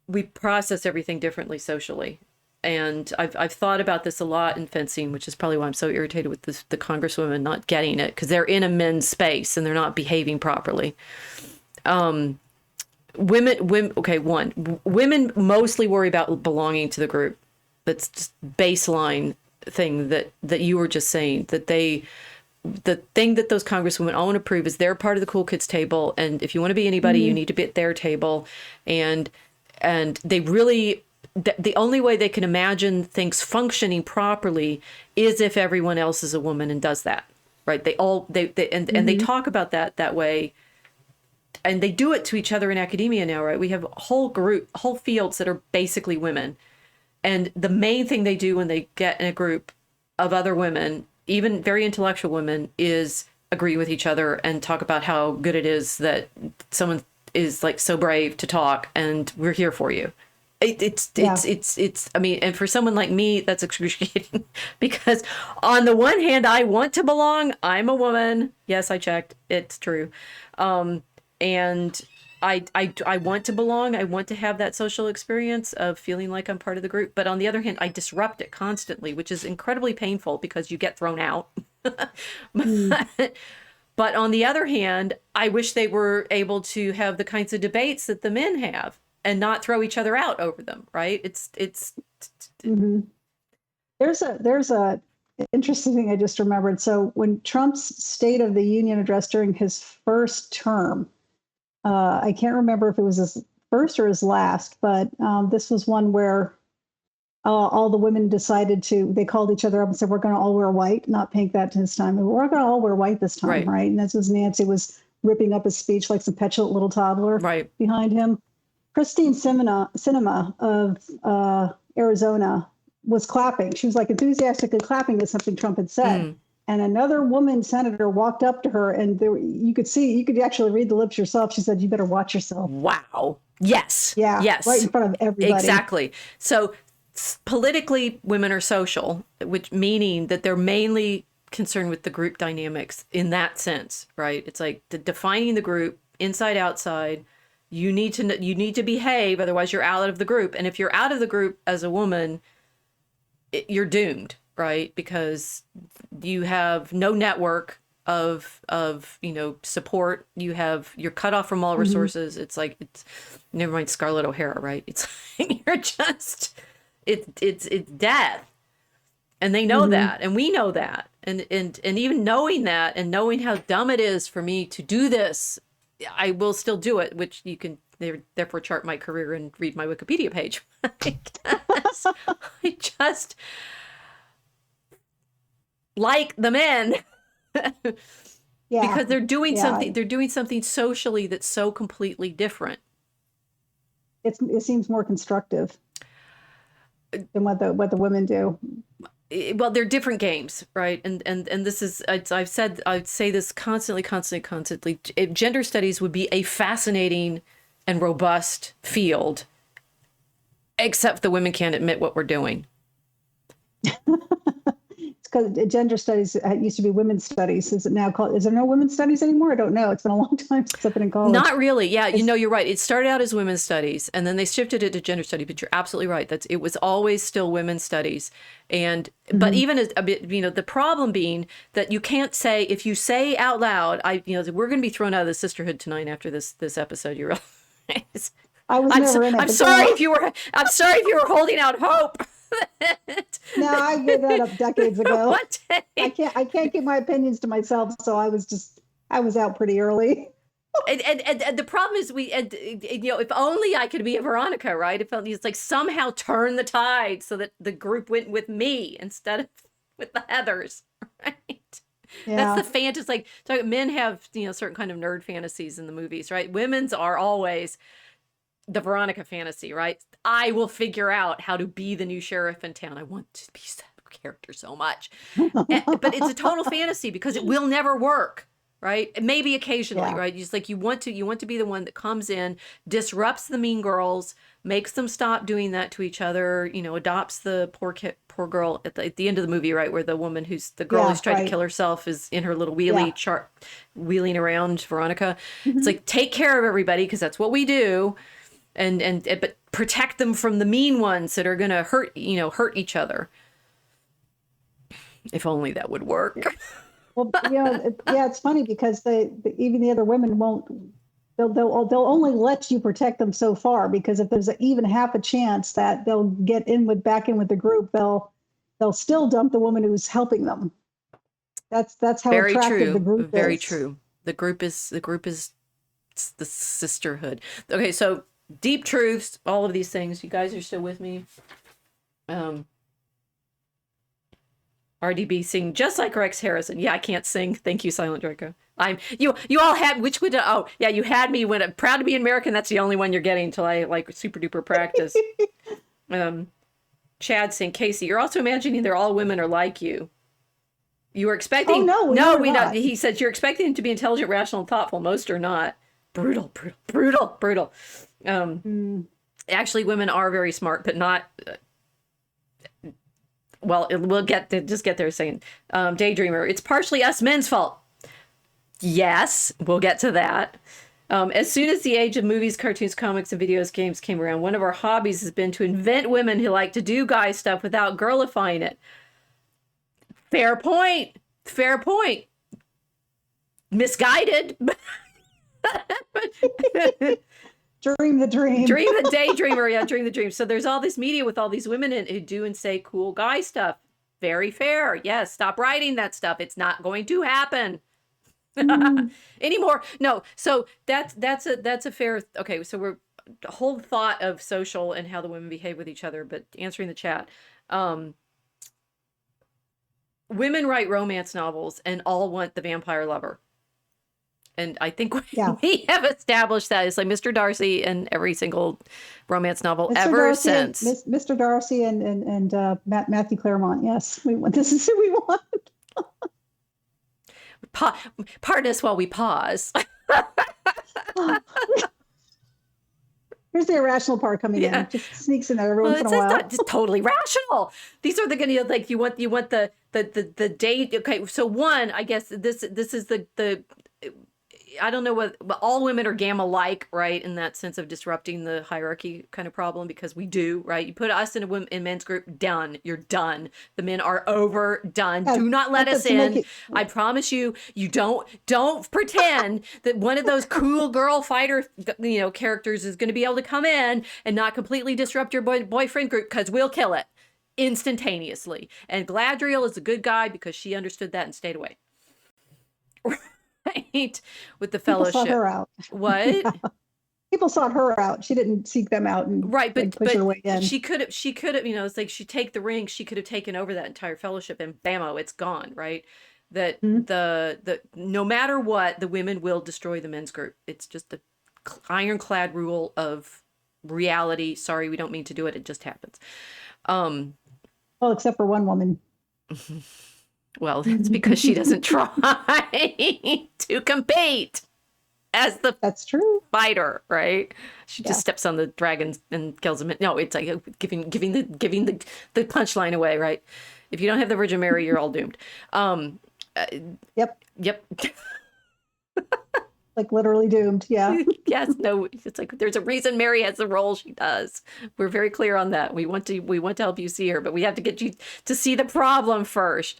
we process everything differently socially. And I've thought about this a lot in fencing, which is probably why I'm so irritated with the congresswomen not getting it, because they're in a men's space and they're not behaving properly. Women, okay, women mostly worry about belonging to the group. That's just baseline thing that you were just saying, that the thing that those congresswomen all want to prove is they're part of the cool kids table, and if you want to be anybody, you Mhm. need to be at their table. And they really, the only way they can imagine things functioning properly is if everyone else is a woman and does that, right? And they Mhm. talk about that way, and they do it to each other in academia now, right? We have whole fields that are basically women, and the main thing they do when they get in a group of other women, even very intellectual women, is agree with each other and talk about how good it is that someone is like so brave to talk, and we're here for you. Yeah. I mean, and for someone like me, that's excruciating because on the one hand, I want to belong. I'm a woman. Yes, I checked. It's true. And I want to belong. I want to have that social experience of feeling like I'm part of the group. But on the other hand, I disrupt it constantly, which is incredibly painful because you get thrown out. Mm. but But on the other hand, I wish they were able to have the kinds of debates that the men have and not throw each other out over them, right? It's hmm there's a interesting thing I just remembered. So when Trump's State of the Union address during his first term, I can't remember if it was his first or his last, but this was one where all the women decided they called each other up and said, we're going to all wear white, not pink that this time. We're going to all wear white this time, right, right? And this was Nancy was ripping up his speech like some petulant little toddler right. behind him. Christine Cinema of Arizona was clapping. She was like enthusiastically clapping at something Trump had said. And another woman senator walked up to her, and you could actually read the lips yourself. She said, "You better watch yourself." Wow. Yes. Yeah. Yes. Right in front of everybody. Exactly. So politically, women are social, which meaning that they're mainly concerned with the group dynamics in that sense, right? It's like defining the group inside, outside. You need to behave, otherwise you're out of the group. And if you're out of the group as a woman, you're doomed, right? Because you have no network of support. You're cut off from all resources. It's like, never mind Scarlett O'Hara, right? It's you're just it's death. And they know that, and we know that. And even knowing that and knowing how dumb it is for me to do this, I will still do it, which you can therefore chart my career and read my Wikipedia page. Because I just like the men. Because they're doing something socially that's so completely different. It seems more constructive than what the women do. Well, they're different games, right? And this is, I'd say this constantly. Gender studies would be a fascinating and robust field, except the women can't admit what we're doing. It's because gender studies used to be women's studies. Is it now called? Is there no women's studies anymore? I don't know. It's been a long time since I've been in college. Not really. Yeah, you're right. It started out as women's studies, and then they shifted it to gender study. But you're absolutely right. It was always still women's studies, and but even a bit, the problem being that you can't say, if you say out loud, we're going to be thrown out of the sisterhood tonight after this episode. You realize? I'm sorry if you were holding out hope. No, I gave that up decades ago. I can't keep my opinions to myself, so I was out pretty early. And the problem is if only I could be a Veronica, right? If only it's like somehow turn the tide so that the group went with me instead of with the Heathers, right? Yeah. That's the fantasy. Like, men have certain kind of nerd fantasies in the movies, right? Women's are always the Veronica fantasy, right? I will figure out how to be the new sheriff in town. I want to be that character so much. But it's a total fantasy because it will never work, right? Maybe occasionally, right? Just like you want to be the one that comes in, disrupts the mean girls, makes them stop doing that to each other, adopts the poor girl at the end of the movie, right? Where the woman who's tried to kill herself is in her little wheelie chart, wheeling around Veronica. It's like, take care of everybody because that's what we do. But protect them from the mean ones that are going to hurt each other. If only that would work. Well, it's funny because even the other women won't. They'll only let you protect them so far, because if there's even half a chance that they'll get back in with the group, they'll still dump the woman who's helping them. That's how very attractive true. The group very is. Very true. The group is the sisterhood. Okay, so. Deep truths, all of these things. You guys are still with me? RDB sing just like Rex Harrison. Yeah, I can't sing. Thank you, Silent Draco. You all had you had me when I'm proud to be American. That's the only one you're getting until I super duper practice. Chad saying, Casey, you're also imagining they're all women are like you. You were expecting we not. He says you're expecting them to be intelligent, rational, and thoughtful. Most are not. Brutal. Actually, women are very smart, but not. We'll get there saying, Daydreamer, it's partially us men's fault. Yes, we'll get to that. As soon as the age of movies, cartoons, comics, and videos games came around, one of our hobbies has been to invent women who like to do guy stuff without girlifying it. Fair point. misguided. Dream the dream. Dream the daydreamer. Yeah, dream the dream. So there's all this media with all these women who do and say cool guy stuff. Very fair. Yes, stop writing that stuff. It's not going to happen anymore. No. So that's a fair. Okay. So we're the whole thought of social and how the women behave with each other. But answering the chat, women write romance novels and all want the vampire lover. And I think we have established that it's like Mr. Darcy in every single romance novel Mr. ever Darcy since. Mr. Darcy and Matthew Claremont. Yes, this is who we want. Pardon us while we pause. Here's the irrational part coming in. Just sneaks in there every once in a while. It's not just totally rational. These are the gonna like you want the date. Okay, so one, I guess this is the I don't know what, but all women are gamma-like, right? In that sense of disrupting the hierarchy kind of problem, because we do, right? You put us in a men's group, done. You're done. The men are overdone. Do not let us in. I promise you, you don't pretend that one of those cool girl fighter, characters is going to be able to come in and not completely disrupt your boyfriend group, because we'll kill it instantaneously. And Gladriel is a good guy because she understood that and stayed away. Right, with the fellowship. People sought her out. What? Yeah. People sought her out. She didn't seek them out and push her way in. She could have. It's like she take the ring. She could have taken over that entire fellowship, and bammo, it's gone. Right. That the no matter what, the women will destroy the men's group. It's just the ironclad rule of reality. Sorry, we don't mean to do it. It just happens. Well, except for one woman. Well, it's because she doesn't try to compete as that's true fighter, right? She just steps on the dragon and kills him. No, it's like giving the punchline away, right? If you don't have the Virgin Mary, you're all doomed. Yep. Like literally doomed. Yeah. Yes. No. It's like there's a reason Mary has the role she does. We're very clear on that. We want to help you see her, but we have to get you to see the problem first.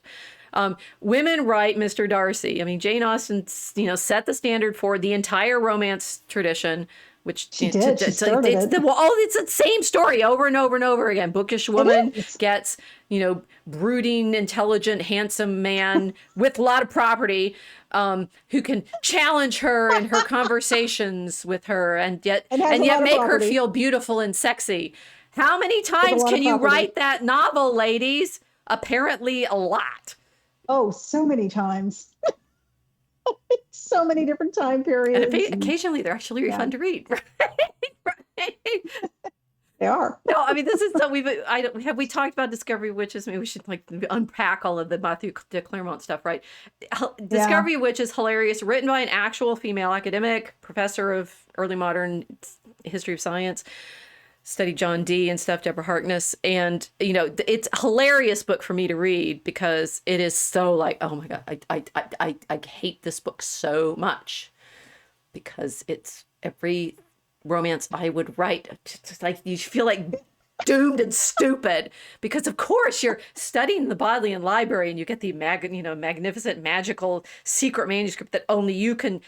Women write Mr. Darcy. I mean, Jane Austen, set the standard for the entire romance tradition, which she did. She started it. It's the same story over and over and over again. Bookish woman gets, brooding, intelligent, handsome man with a lot of property, who can challenge her in her conversations with her, and yet make her feel beautiful and sexy. How many times can you write that novel, ladies? Apparently a lot. Oh, so many times. So many different time periods. And occasionally they're actually really fun to read. Right? They are. No, I mean, this is so have we talked about Discovery Witches? Maybe we should unpack all of the Matthew de Clermont stuff, right? Discovery Witches, hilarious, written by an actual female academic, professor of early modern history of science. Studied John Dee and stuff, Deborah Harkness. And, it's a hilarious book for me to read because it is so like, oh my God, I hate this book so much because it's every romance I would write. It's like you feel like doomed and stupid because of course you're studying the Bodleian Library and you get the magnificent magical secret manuscript that only you can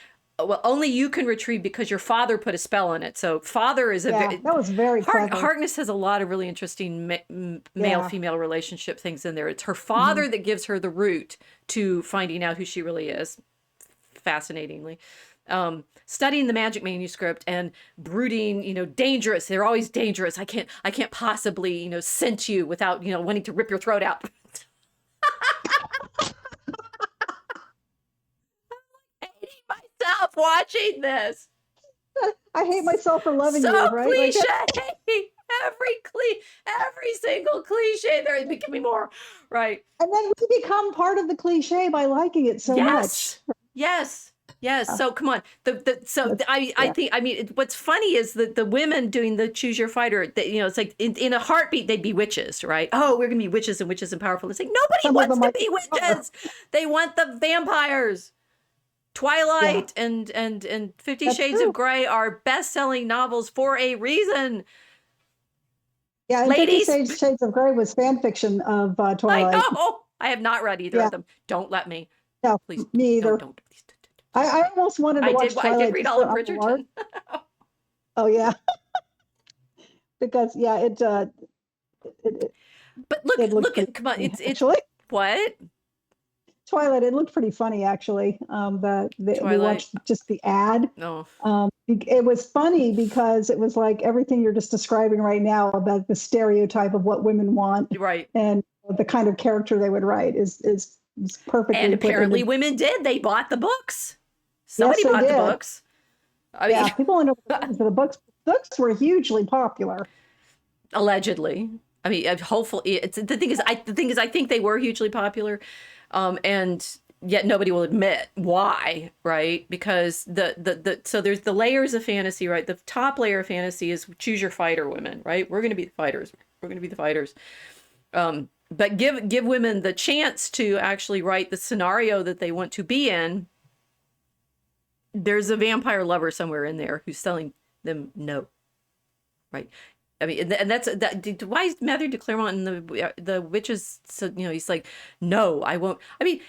retrieve because your father put a spell on it. So father is that was very clever. Harkness has a lot of really interesting male-female relationship things in there. It's her father that gives her the route to finding out who she really is. Fascinatingly. Studying the magic manuscript and brooding, dangerous. They're always dangerous. I can't possibly, scent you without, wanting to rip your throat out. Watching this, I hate myself for loving you. Right? Cliche. Every single cliche. There, give me more. Right. And then we become part of the cliche by liking it so much. Yes. So come on. I think. What's funny is that the women doing the choose your fighter. It's like in a heartbeat they'd be witches, right? Oh, we're gonna be witches and powerful. It's like nobody wants to be witches. They want the vampires. Twilight and 50 Shades of Grey are best-selling novels for a reason. Yeah, and ladies. 50 Shades of Grey was fan fiction of Twilight. I know. I have not read either of them. Don't let me. No, please. Me either. Don't. I almost wanted to watch I did Twilight read just all for of Uncle Mark. Bridgerton. Oh yeah, because yeah, it But it looked look pretty at, come on, funny, it's actually. what? Twilight, it looked pretty funny actually. We Twilight. watched just the ad. No, It was funny because it was like everything you're just describing right now about the stereotype of what women want right. and the kind of character they would write is And perfectly put apparently into. women did. They bought the books. Yes, Somebody they bought the did. books. I Yeah, mean, people don't know the movies, but the books were hugely popular. allegedly. I mean, hopefully, it's the thing is, I think they were hugely popular, and yet nobody will admit why, right? Because so there's the layers of fantasy, right? The top layer of fantasy is choose your fighter women, right? We're going to be the fighters. We're going to be the fighters. But give women the chance to actually write the scenario that they want to be in. There's a vampire lover somewhere in there who's telling them no, right? I mean, and that's that. Why is Matthew de Clermont and the witches? So he's like, no, I won't. I mean,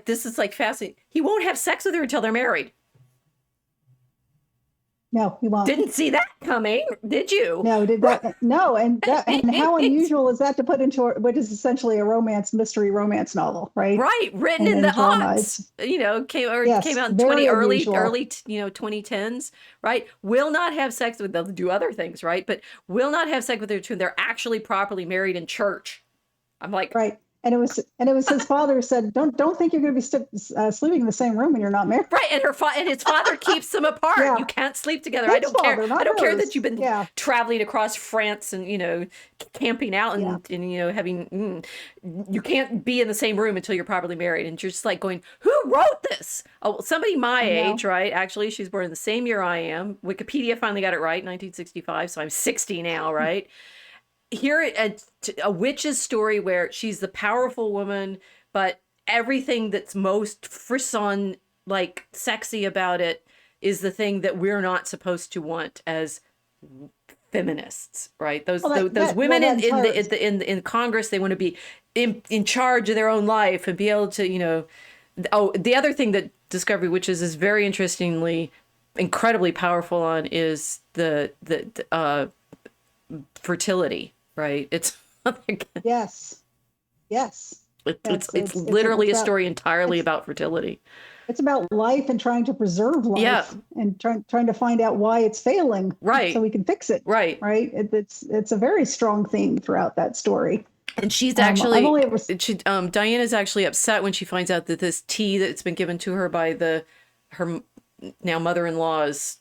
this is like fascinating. He won't have sex with her until they're married. No, he won't. Didn't see that coming, did you? No, did that? No, and how unusual is that to put into what is essentially a mystery romance novel, right? Right, written in And the drama. aughts, came Yes, out in very early unusual. 2010s, right? Will not have sex with, they'll do other things, right? But will not have sex with their twin. They're actually properly married in church. I'm like, Right. And it was his father who said, don't think you're going to be sleeping in the same room when you're not married. right, and and his father keeps them apart. Yeah. You can't sleep together. I His don't care. father, I not don't care that hers. you've been Yeah. traveling across France and camping out Yeah. and having. You can't be in the same room until you're properly married. And you're just like going, who wrote this? Oh, well, somebody my I know. age, right? Actually, she's born in the same year I am. Wikipedia finally got it right, 1965. So I'm 60 now, right? Here a witch's story where she's the powerful woman, but everything that's most frisson like sexy about it is the thing that we're not supposed to want as feminists, right? Those women in Congress, they want to be in charge of their own life and be able to oh, the other thing that Discovery Witches is very interestingly incredibly powerful on is the fertility, right? It's Yes. Yes. it's literally a story entirely about fertility. It's about life and trying to preserve life. Yeah. And trying to find out why it's failing. Right. So we can fix it. Right. Right. It's a very strong theme throughout that story. And she's actually, I've only ever... Diana's actually upset when she finds out that this tea that's been given to her by her now mother-in-law's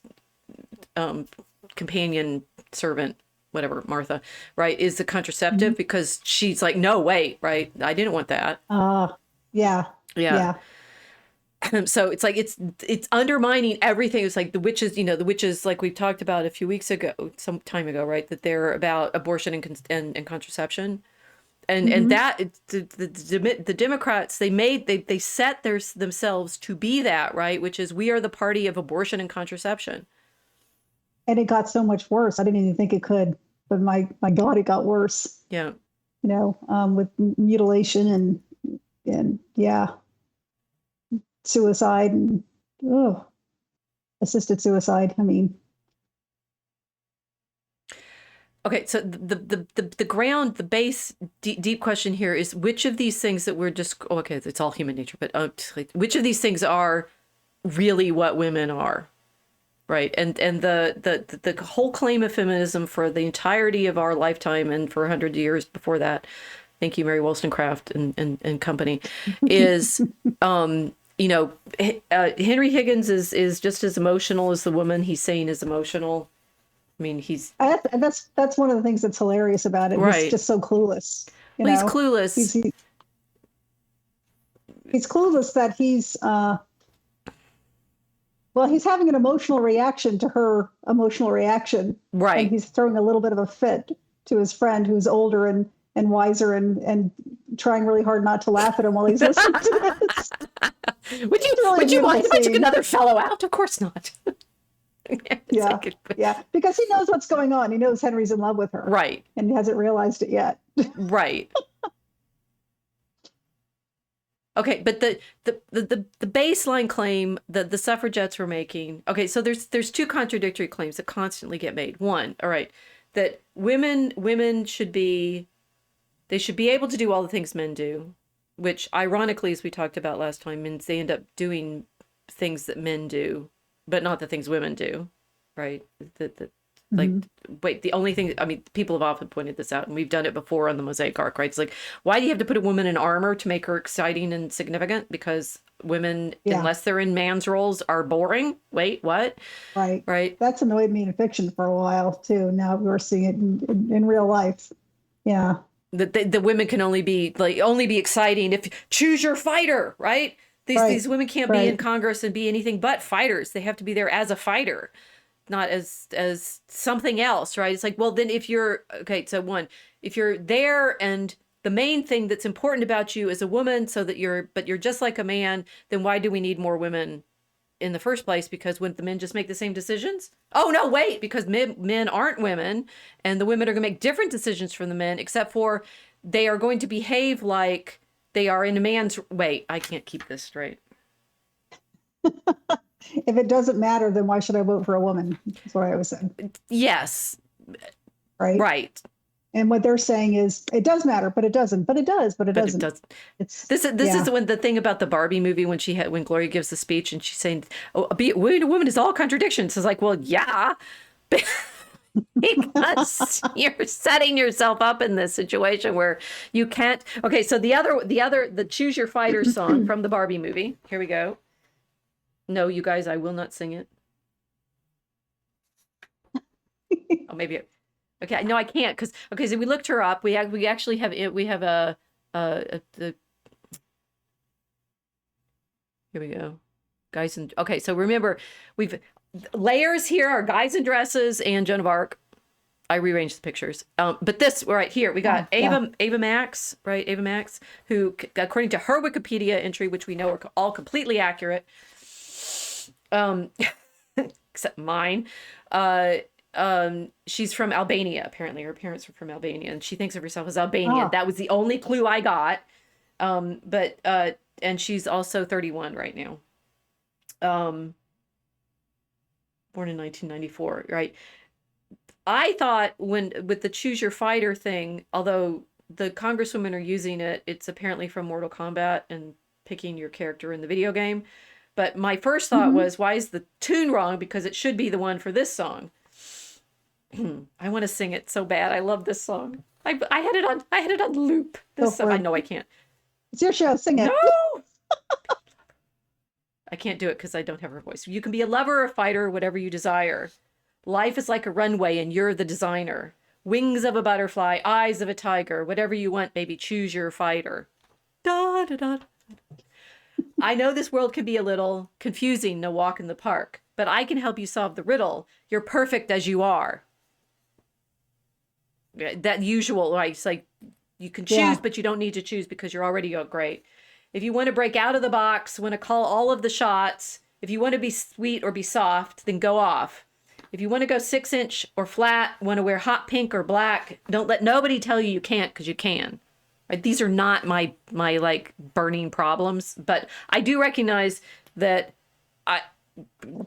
companion servant, whatever, Martha, right, is the contraceptive, because she's like, no, wait, right, I didn't want that. Yeah. So it's like it's undermining everything. It's like the witches, like we've talked about a few weeks ago, some time ago, right, that they're about abortion and contraception. And that the Democrats, they set themselves to be that, right, which is we are the party of abortion and contraception. And it got so much worse. I didn't even think it could, but my God, it got worse. Yeah. With mutilation and suicide and assisted suicide. I mean. Okay, so the ground, the base, deep question here is which of these things that we're just, okay, it's all human nature, but which of these things are really what women are, right? And the whole claim of feminism for the entirety of our lifetime and for 100 years before that, thank you, Mary Wollstonecraft and company, is Henry Higgins is just as emotional as the woman he's saying is emotional. I mean, that's one of the things that's hilarious about it. Right. He's just so clueless. He's clueless. He's clueless that he's he's having an emotional reaction to her emotional reaction. Right. And he's throwing a little bit of a fit to his friend who's older and wiser and trying really hard not to laugh at him while he's listening to this. Would you want to magic another fellow out? Of course not. Yeah, because he knows what's going on. He knows Henry's in love with her. Right. And he hasn't realized it yet. Right. Okay, but the baseline claim that the suffragettes were making. Okay, so there's two contradictory claims that constantly get made. One, all right, that women should be, they should be able to do all the things men do, which ironically, as we talked about last time, means they end up doing things that men do, but not the things women do, right? That like, Hmm. wait, the only thing, I mean, people have often pointed this out, and we've done it before on the Mosaic Ark, right? It's like, why do you have to put a woman in armor to make her exciting and significant? Because women, Yeah, unless they're in man's roles, are boring. Wait, what? right. Right? That's annoyed me in fiction for a while too. Now we're seeing it in real life. Yeah, That the women can only be exciting if choose your fighter, right? These right, women can't be in right. Congress and be anything but fighters. They have to be there as a fighter, not as something else, right? It's like, well, then if you're okay, so one, if you're there and the main thing that's important about you is a woman, so that you're just like a man, then why do we need more women in the first place? Because wouldn't the men just make the same decisions? Oh no, wait, because men aren't women, and the women are going to make different decisions from the men, except for they are going to behave like they are in a man's. Wait, I can't keep this straight. If it doesn't matter, then why should I vote for a woman? That's what I always said, Yes, right? right, And what they're saying is it does matter, but it doesn't, but it does, but it but it doesn't. does. It's This is yeah. when the thing about the Barbie movie, when Gloria gives the speech and she's saying, "Oh, being a woman is all contradictions." It's like, well, yeah, because you're setting yourself up in this situation where you can't. Okay, so the Choose Your Fighter song from the Barbie movie. Here we go. No, you guys, I will not sing it. Oh, maybe. Okay, no, I can't because okay. So we looked her up. We actually have it. We have the here we go. Guys and okay. So remember, we've layers here are guys in dresses and Joan of Arc. I rearranged the pictures. But this right here, we got Oh, yeah. Ava Max, right? Ava Max, who, according to her Wikipedia entry, which we know are all completely accurate, um, except mine, uh, she's from Albania. Apparently, her parents were from Albania, and she thinks of herself as Albanian. Oh, That was the only clue I got. But and she's also 31 right now. Um, born in 1994, right? I thought when with the choose your fighter thing, although the congresswomen are using it, it's apparently from Mortal Kombat and picking your character in the video game. But my first thought hmm. was, why is the tune wrong? Because it should be the one for this song. I want to sing it so bad. I love this song. I had it on loop. Go This song. for I it. know I can't. It's your show. Sing No, it. I can't do it because I don't have her voice. You can be a lover or a fighter, whatever you desire. Life is like a runway and you're the designer. Wings of a butterfly, eyes of a tiger, whatever you want, baby, choose your fighter. Da, da, da. I know this world can be a little confusing, no walk in the park, but I can help you solve the riddle. You're perfect as you are. That usual, right? It's like you can choose, Yeah. but you don't need to choose because you're already great. If you want to break out of the box, want to call all of the shots, if you want to be sweet or be soft, then go off. If you want to go 6-inch or flat, want to wear hot pink or black, don't let nobody tell you you can't because you can. Right? These are not my like burning problems, but I do recognize that I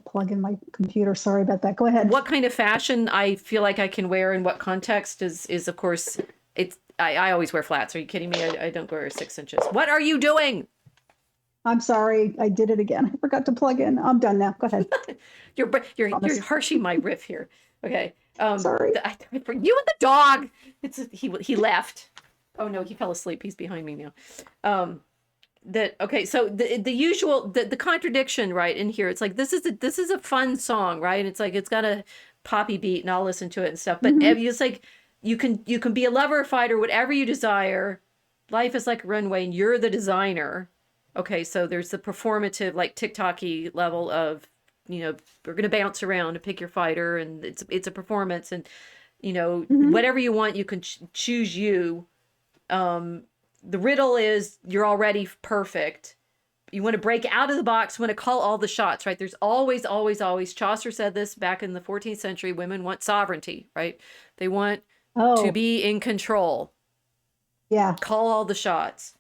Plug in my computer. Sorry about that. Go ahead. what kind of fashion I feel like I can wear in what context is of course it's I always wear flats. Are you kidding me? I don't wear 6 inches. What are you doing? I'm sorry. I did it again. I forgot to plug in. I'm done now. Go ahead. You're Promise. harshing my riff here. Okay. Sorry. For you and the dog. He left. Oh no, he fell asleep. He's behind me now. That okay. So the usual the contradiction right in here. It's like this is a fun song, right? And it's like it's got a poppy beat, and I'll listen to it and stuff. But Hmm. it's like you can be a lover, fighter, whatever you desire. Life is like a runway, and you're the designer. Okay, so there's the performative, like TikTok-y level of, we're gonna bounce around and pick your fighter, and it's a performance, and Hmm. whatever you want, you can choose you. The riddle is you're already perfect. You want to break out of the box, want to call all the shots, right? There's always, always, always. Chaucer said this back in the 14th century. Women want sovereignty, right? They want to Oh, be in control, yeah. call all the shots.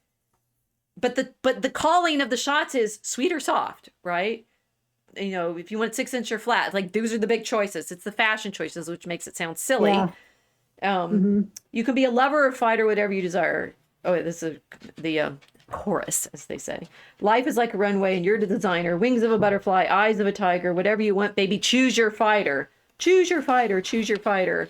but the calling of the shots is sweet or soft, right? You know, if you want 6 inch or flat, like those are the big choices. It's the fashion choices, which makes it sound silly. Yeah. Hmm. You can be a lover or fighter, whatever you desire. Oh, wait, this is the chorus, as they say. Life is like a runway, and you're the designer. Wings of a butterfly, eyes of a tiger, whatever you want, baby. Choose your fighter. Choose your fighter. Choose your fighter.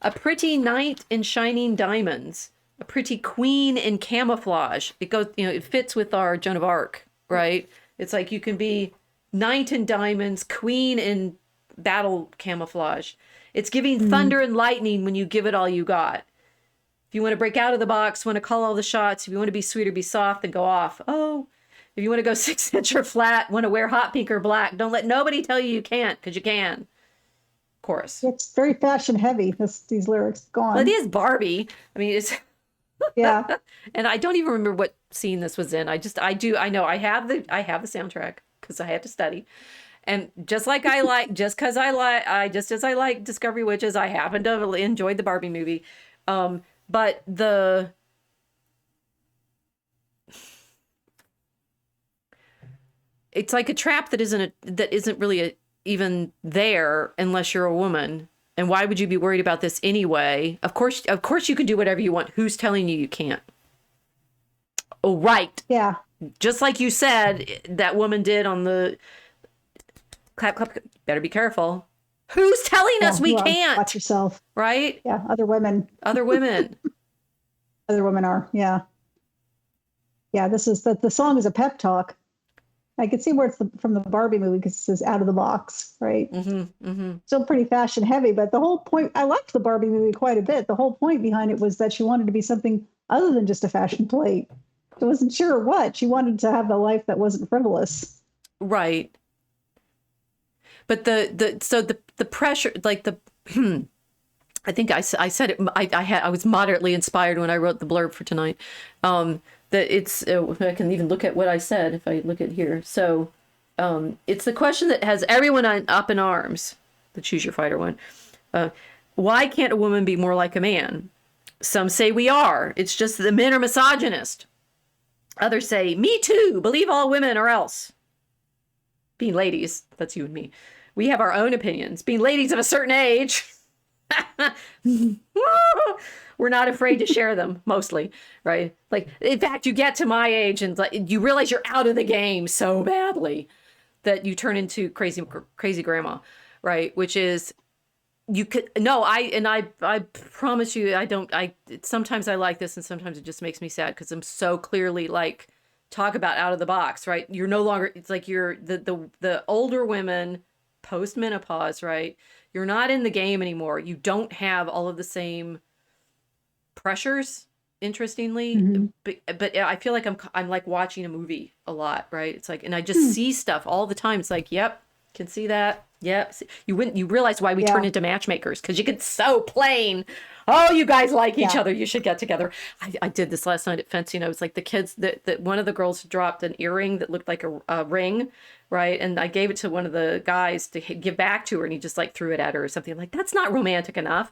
A pretty knight in shining diamonds. A pretty queen in camouflage. It goes, you know, it fits with our Joan of Arc, right? It's like you can be knight in diamonds, queen in battle camouflage. It's giving thunder and lightning when you give it all you got. If you want to break out of the box, want to call all the shots, if you want to be sweet or be soft, then go off. Oh, if you want to go 6 inch or flat, want to wear hot pink or black, don't let nobody tell you can't, because you can. Chorus. It's very fashion heavy, these lyrics. Go Well, it on. is Barbie. I mean, it's, Yeah. and I don't even remember what scene this was in. I know I have the soundtrack because I had to study. And just like I like, just as I like Discovery Witches, I happen to have enjoyed the Barbie movie. But it's like a trap that isn't really even there unless you're a woman. And why would you be worried about this anyway? Of course you can do whatever you want. Who's telling you can't? Oh, right. Yeah. Just like you said, that woman did on the clap, clap. Better be careful. Who's telling us we Well, can't? watch yourself. Right? Yeah. Other women. Other women. Other women are. Yeah. Yeah. This is the song is a pep talk. I can see where it's from the Barbie movie because it says out of the box, right? Still pretty fashion heavy, but the whole point, I liked the Barbie movie quite a bit. The whole point behind it was that she wanted to be something other than just a fashion plate. She wasn't sure what. She wanted to have a life that wasn't frivolous. Right. But the pressure, like the, I think I said it, I was moderately inspired when I wrote the blurb for tonight. That it's, I can even look at what I said if I look at here. So it's the question that has everyone up in arms, the choose your fighter one. Why can't a woman be more like a man? Some say we are. It's just that the men are misogynist. Others say, me too, believe all women or else. Being ladies, that's you and me. We have our own opinions. Being ladies of a certain age, we're not afraid to share them, mostly, right? Like, in fact, you get to my age and like you realize you're out of the game so badly that you turn into crazy grandma, right? Which is, you could, no, I promise you, sometimes I like this and sometimes it just makes me sad because I'm so clearly like, talk about out of the box, right? You're no longer, it's like you're the older women post menopause, right? You're not in the game anymore. You don't have all of the same pressures, interestingly, but I feel like I'm like watching a movie a lot, right? It's like, and I just see stuff all the time. It's like, yep, can see that. Yep. You realize why we turn into matchmakers, because you get so plain. Oh, you guys like each other. You should get together. I did this last night at fencing. I was like, the kids that one of the girls dropped an earring that looked like a ring, right? And I gave it to one of the guys to give back to her, and he just like threw it at her or something. I'm like, that's not romantic enough.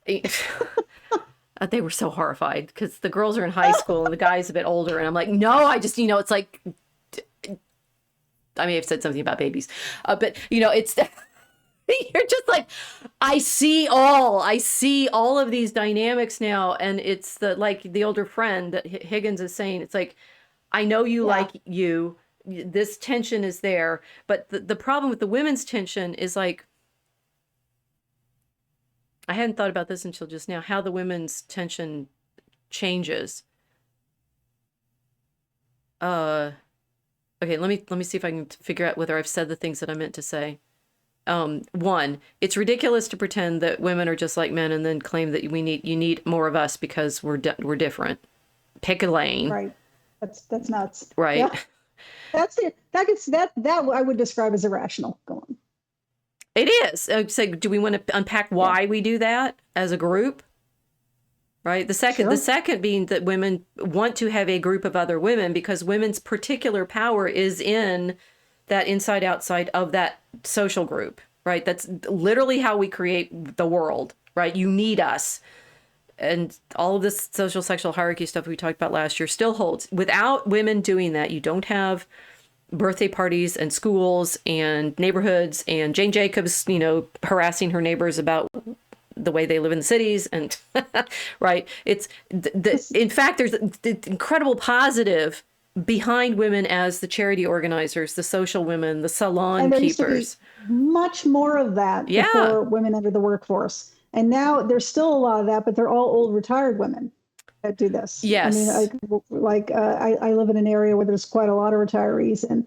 They were so horrified because the girls are in high school and the guy's a bit older. And I'm like, no, I just, it's like, I may have said something about babies, but it's, you're just like, I see all of these dynamics now. And it's the older friend that Higgins is saying, it's like, I know you like you, this tension is there. But the problem with the women's tension is like, I hadn't thought about this until just now, how the women's tension changes. Okay, let me see if I can figure out whether I've said the things that I meant to say. One, it's ridiculous to pretend that women are just like men and then claim that you need more of us because we're different. Pick a lane. Right. That's nuts. Right. Yeah. That's it. That I would describe as irrational. Go on. It is. So do we want to unpack why we do that as a group? Right. The second being that women want to have a group of other women because women's particular power is in that inside outside of that social group. Right. That's literally how we create the world. Right. You need us. and all of this social sexual hierarchy stuff we talked about last year still holds. Without women doing that, you don't have birthday parties and schools and neighborhoods and Jane Jacobs, harassing her neighbors about the way they live in the cities. And right. It's in fact, there's the incredible positive behind women as the charity organizers, the social women, the salon and there keepers. Used to be much more of that before women entered the workforce. And now there's still a lot of that, but they're all old retired women that do this. Yes. I mean, I live in an area where there's quite a lot of retirees, and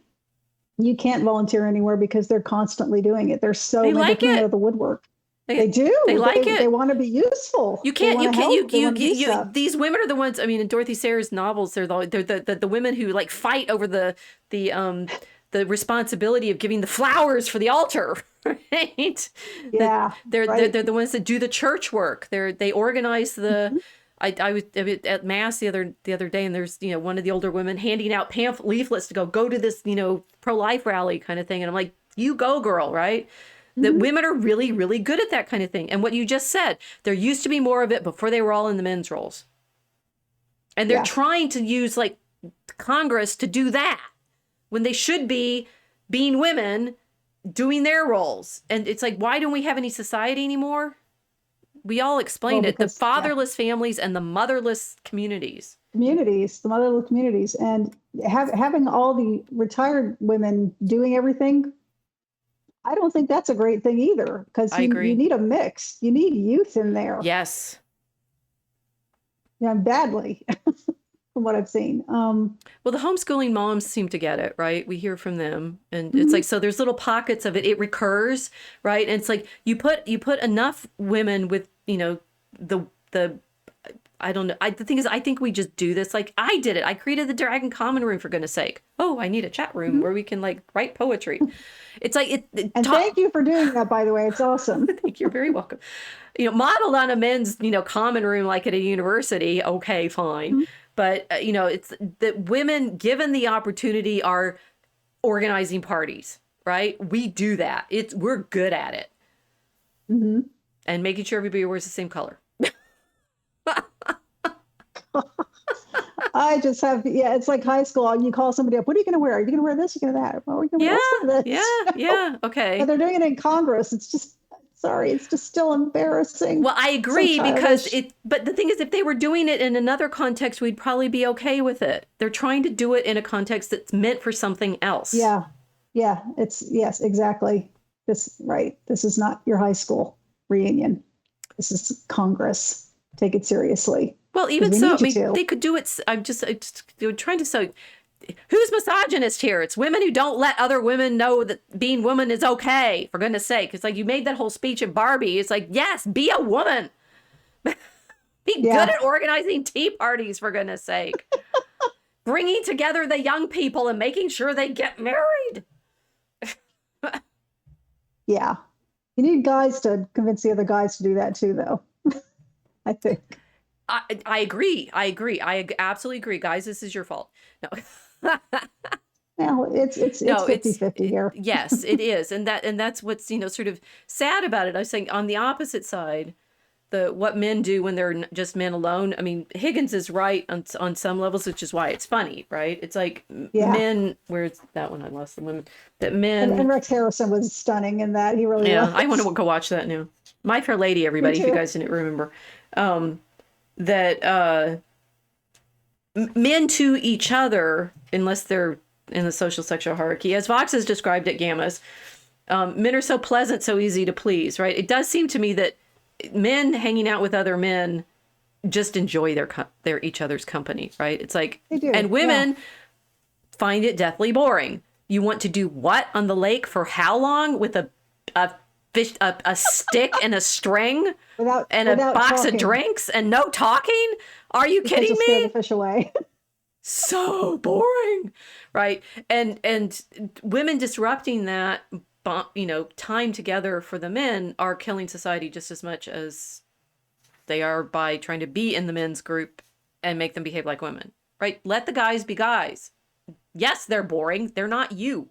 you can't volunteer anywhere because they're constantly doing it. They're so into coming out of the woodwork. They do. They like it. They want to be useful. These women are the ones. I mean, in Dorothy Sayers' novels, they're the women who like fight over the responsibility of giving the flowers for the altar, right? Yeah. They're the ones that do the church work. They organize the. I was at mass the other day, and there's one of the older women handing out leaflets to go to this pro-life rally kind of thing, and I'm like, you go, girl, right? That women are really, really good at that kind of thing. And what you just said, there used to be more of it before they were all in the men's roles. And they're trying to use like Congress to do that when they should be being women doing their roles. And it's like, why don't we have any society anymore? We all explained it. The fatherless families and the motherless communities. The motherless communities. And having all the retired women doing everything, I don't think that's a great thing either, because you need a mix. You need youth in there. Yes. Yeah, badly, from what I've seen. Well, the homeschooling moms seem to get it, right? We hear from them, and it's like, so there's little pockets of it. It recurs, right? And it's like you put enough women with, the I don't know. The thing is, I think we just do this. Like I did it. I created the Dragon Common Room, for goodness sake. Oh, I need a chat room where we can like write poetry. It's like thank you for doing that, by the way. It's awesome. Thank you. You're very welcome. Modeled on a men's, common room like at a university. Okay, fine. But it's that women, given the opportunity, are organizing parties. Right? We do that. We're good at it. And making sure everybody wears the same color. I just have, it's like high school. You call somebody up. What are you going to wear? Are you going to wear this? Are you going to that? What are you going to wear this? Yeah. Okay. But they're doing it in Congress. It's just, it's just still embarrassing. Well, I agree, because but the thing is, if they were doing it in another context, we'd probably be okay with it. They're trying to do it in a context that's meant for something else. Yeah. Yes, exactly. This is not your high school reunion. This is Congress. Take it seriously. Well, even so, they could do it. I'm just trying to say, who's misogynist here? It's women who don't let other women know that being woman is okay, for goodness sake. It's like you made that whole speech in Barbie. It's like, yes, be a woman. Be good at organizing tea parties, for goodness sake. Bringing together the young people and making sure they get married. Yeah. You need guys to convince the other guys to do that too, though. I think. I agree. I absolutely agree. Guys, this is your fault. No. Well, it's 50-50 here. Yes, it is. And that's what's, sort of sad about it. I was saying on the opposite side, what men do when they're just men alone. I mean, Higgins is right on some levels, which is why it's funny, right? It's like men, where's that one? I lost the women. That men. And Rex Harrison was stunning in that. He really was. I want to go watch that now. My Fair Lady, everybody, if you guys didn't remember. That men to each other, unless they're in the social sexual hierarchy, as Vox has described it, Gammas, men are so pleasant, so easy to please, right? It does seem to me that men hanging out with other men just enjoy their each other's company, right? It's like, they do, and women find it deathly boring. You want to do what on the lake for how long with a fish, a stick and a string and a box of drinks and no talking? Are you kidding me? Scare the fish away. So boring, right? And women disrupting that, time together for the men are killing society just as much as they are by trying to be in the men's group and make them behave like women, right? Let the guys be guys. Yes, they're boring. They're not you,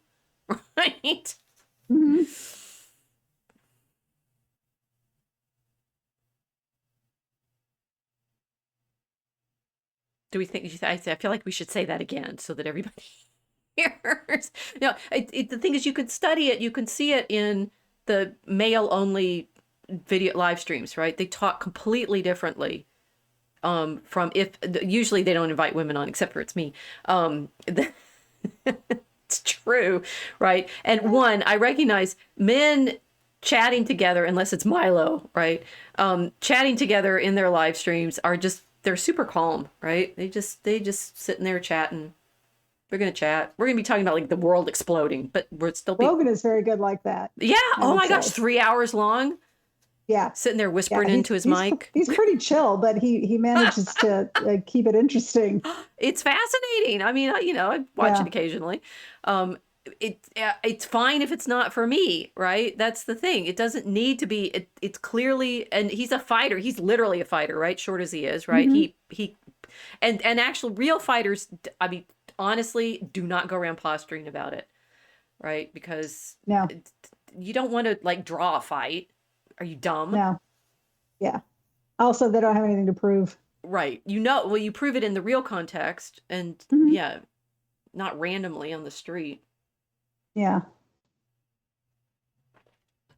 right? Mm-hmm. Do we think, I feel like we should say that again so that everybody hears. No, the thing is, you can study it, you can see it in the male only video live streams, right? They talk completely differently. From if usually they don't invite women on, except for it's me. It's true, right? And one, I recognize men chatting together, unless it's Milo, right? Chatting together in their live streams are just, they're super calm, right? They just sitting there chatting. We're gonna chat. We're gonna be talking about like the world exploding, but we're still Rogan is very good like that. yeah. I Oh would my gosh, say. 3 hours long, Yeah. sitting there Yeah. whispering into his mic. He's pretty chill, but he manages to keep it interesting. It's fascinating. I mean, I watch it Yeah. occasionally. It's fine if it's not for me, right? That's the thing. It doesn't need to be. It's clearly, and he's a fighter. He's literally a fighter, right? Short as he is, right? Mm-hmm. And actual real fighters. I mean, honestly, do not go around posturing about it, right? Because No. you don't want to like draw a fight. Are you dumb? No. Yeah. Also, they don't have anything to prove. Right. Well, you prove it in the real context, and Mm-hmm. yeah, not randomly on the street. Yeah.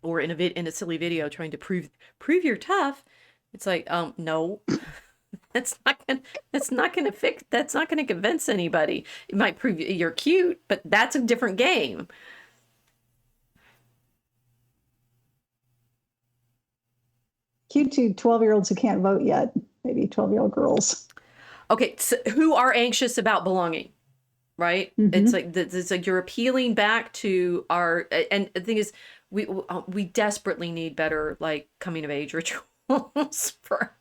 Or in a silly video trying to prove you're tough. It's like, no. That's not gonna convince anybody. It might prove you're cute, but that's a different game. Cute to 12-year-olds who can't vote yet. Maybe 12-year-old girls. Okay, so who are anxious about belonging, right? Mm-hmm. It's like you're appealing back to our, and the thing is, we desperately need better like coming of age rituals for.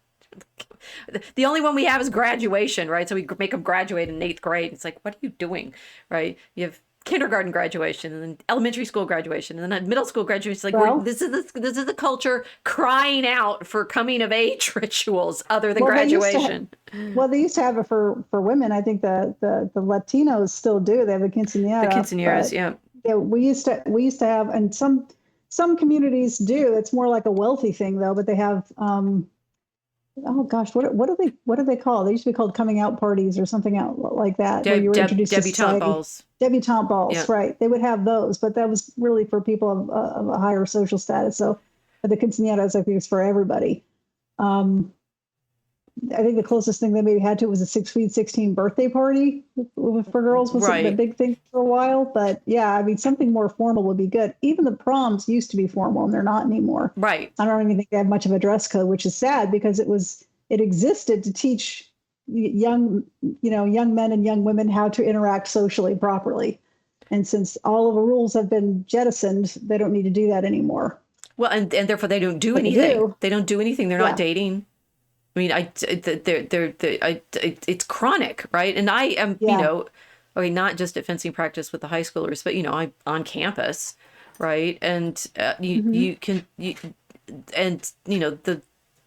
The only one we have is graduation, right? So we make them graduate in 8th grade. It's like, what are you doing, right? You have kindergarten graduation, and then elementary school graduation, and then middle school graduation. It's like, Well, this is the culture crying out for coming of age rituals other than well, graduation. They used to have it for women. I think the Latinos still do. They have a quinceañera. The quinceañeras, yeah. Yeah, we used to have, and some communities do. It's more like a wealthy thing though. But they have oh gosh, what do they call? They used to be called coming out parties or something out like that, where you were introduced to debutante society. balls. Debutante balls, Yeah. right? They would have those, but that was really for people of a higher social status. So the quinceañeras, I think, is for everybody. I think the closest thing they maybe had to was a 6-16 birthday party for girls was Right. a big thing for a while. But yeah, I mean, something more formal would be good. Even the proms used to be formal, and they're not anymore. Right. I don't even think they have much of a dress code, which is sad because it existed to teach young men and young women how to interact socially properly. And since all of the rules have been jettisoned, they don't need to do that anymore. Well, and therefore they don't do But anything. They don't do anything. They're Yeah. not dating. I mean, it's chronic, right? And I am, Yeah. okay, not just at fencing practice with the high schoolers, but I'm on campus, right? And you can the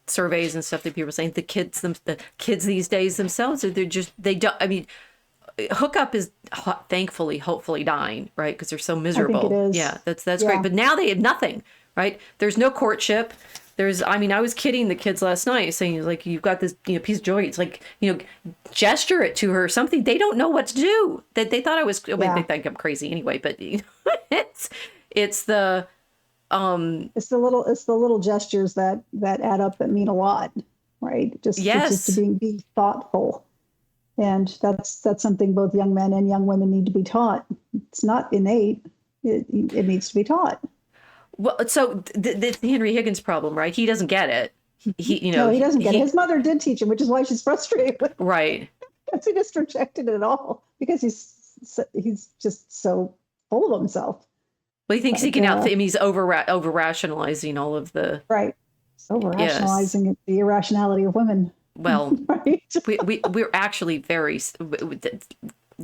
surveys and stuff that people are saying, the kids these days themselves, they don't. I mean, hookup is thankfully, hopefully dying, right? Because they're so miserable. I think it is. Yeah, that's Yeah. great. But now they have nothing, right? There's no courtship. I was kidding the kids last night saying like, you've got this, piece of joy. It's like, gesture it to her or something. They don't know what to do. That they thought I was, Yeah. they think I'm crazy anyway, but it's the little gestures that add up that mean a lot, right? Yes. Just to be thoughtful. And that's something both young men and young women need to be taught. It's not innate. It needs to be taught. Well, so the Henry Higgins problem, right? He doesn't get it. No, he doesn't get it. His mother did teach him, which is why she's frustrated with him. Right. Because he just rejected it all because he's just so full of himself. Well, he thinks he can him. He's over rationalizing all of the right. Over rationalizing the irrationality of women. Well, right. we're actually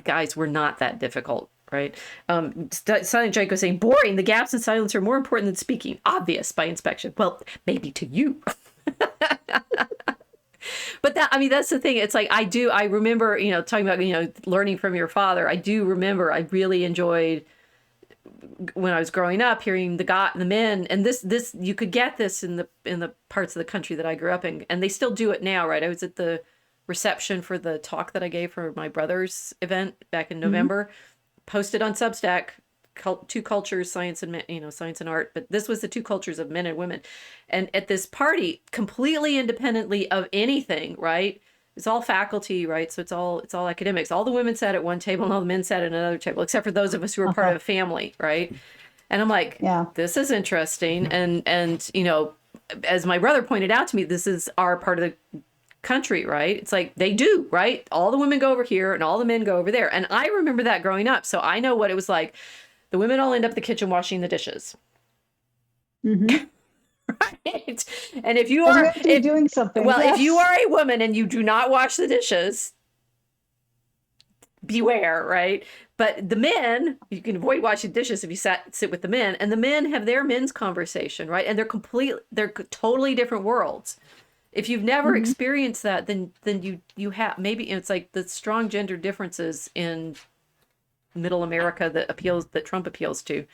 guys. We're not that difficult. Right. Silent Jake was saying, boring. The gaps in silence are more important than speaking. Obvious by inspection. Well, maybe to you. But that's the thing. It's like, I remember, talking about, learning from your father. I do remember I really enjoyed when I was growing up, hearing the men, and this, you could get this in the parts of the country that I grew up in, and they still do it now. Right. I was at the reception for the talk that I gave for my brother's event back in Mm-hmm. November. Posted on Substack, two cultures, science and science and art. But this was the two cultures of men and women, and at this party, completely independently of anything, right? It's all faculty, right? So it's all academics. All the women sat at one table, and all the men sat at another table, except for those of us who were part of a family, right? And I'm like, Yeah. this is interesting, and as my brother pointed out to me, this is our part of the country, right? It's like they do, right? All the women go over here and all the men go over there. And I remember that growing up. So I know what it was like. The women all end up in the kitchen washing the dishes. Mm-hmm. Right? And if you Well, we are have to be doing something. well, Yes. if you are a woman and you do not wash the dishes, beware, right? But the men, you can avoid washing dishes if you sit with the men, and the men have their men's conversation, right? And they're totally different worlds. If you've never Mm-hmm. experienced that, then you have, maybe it's like the strong gender differences in middle America that Trump appeals to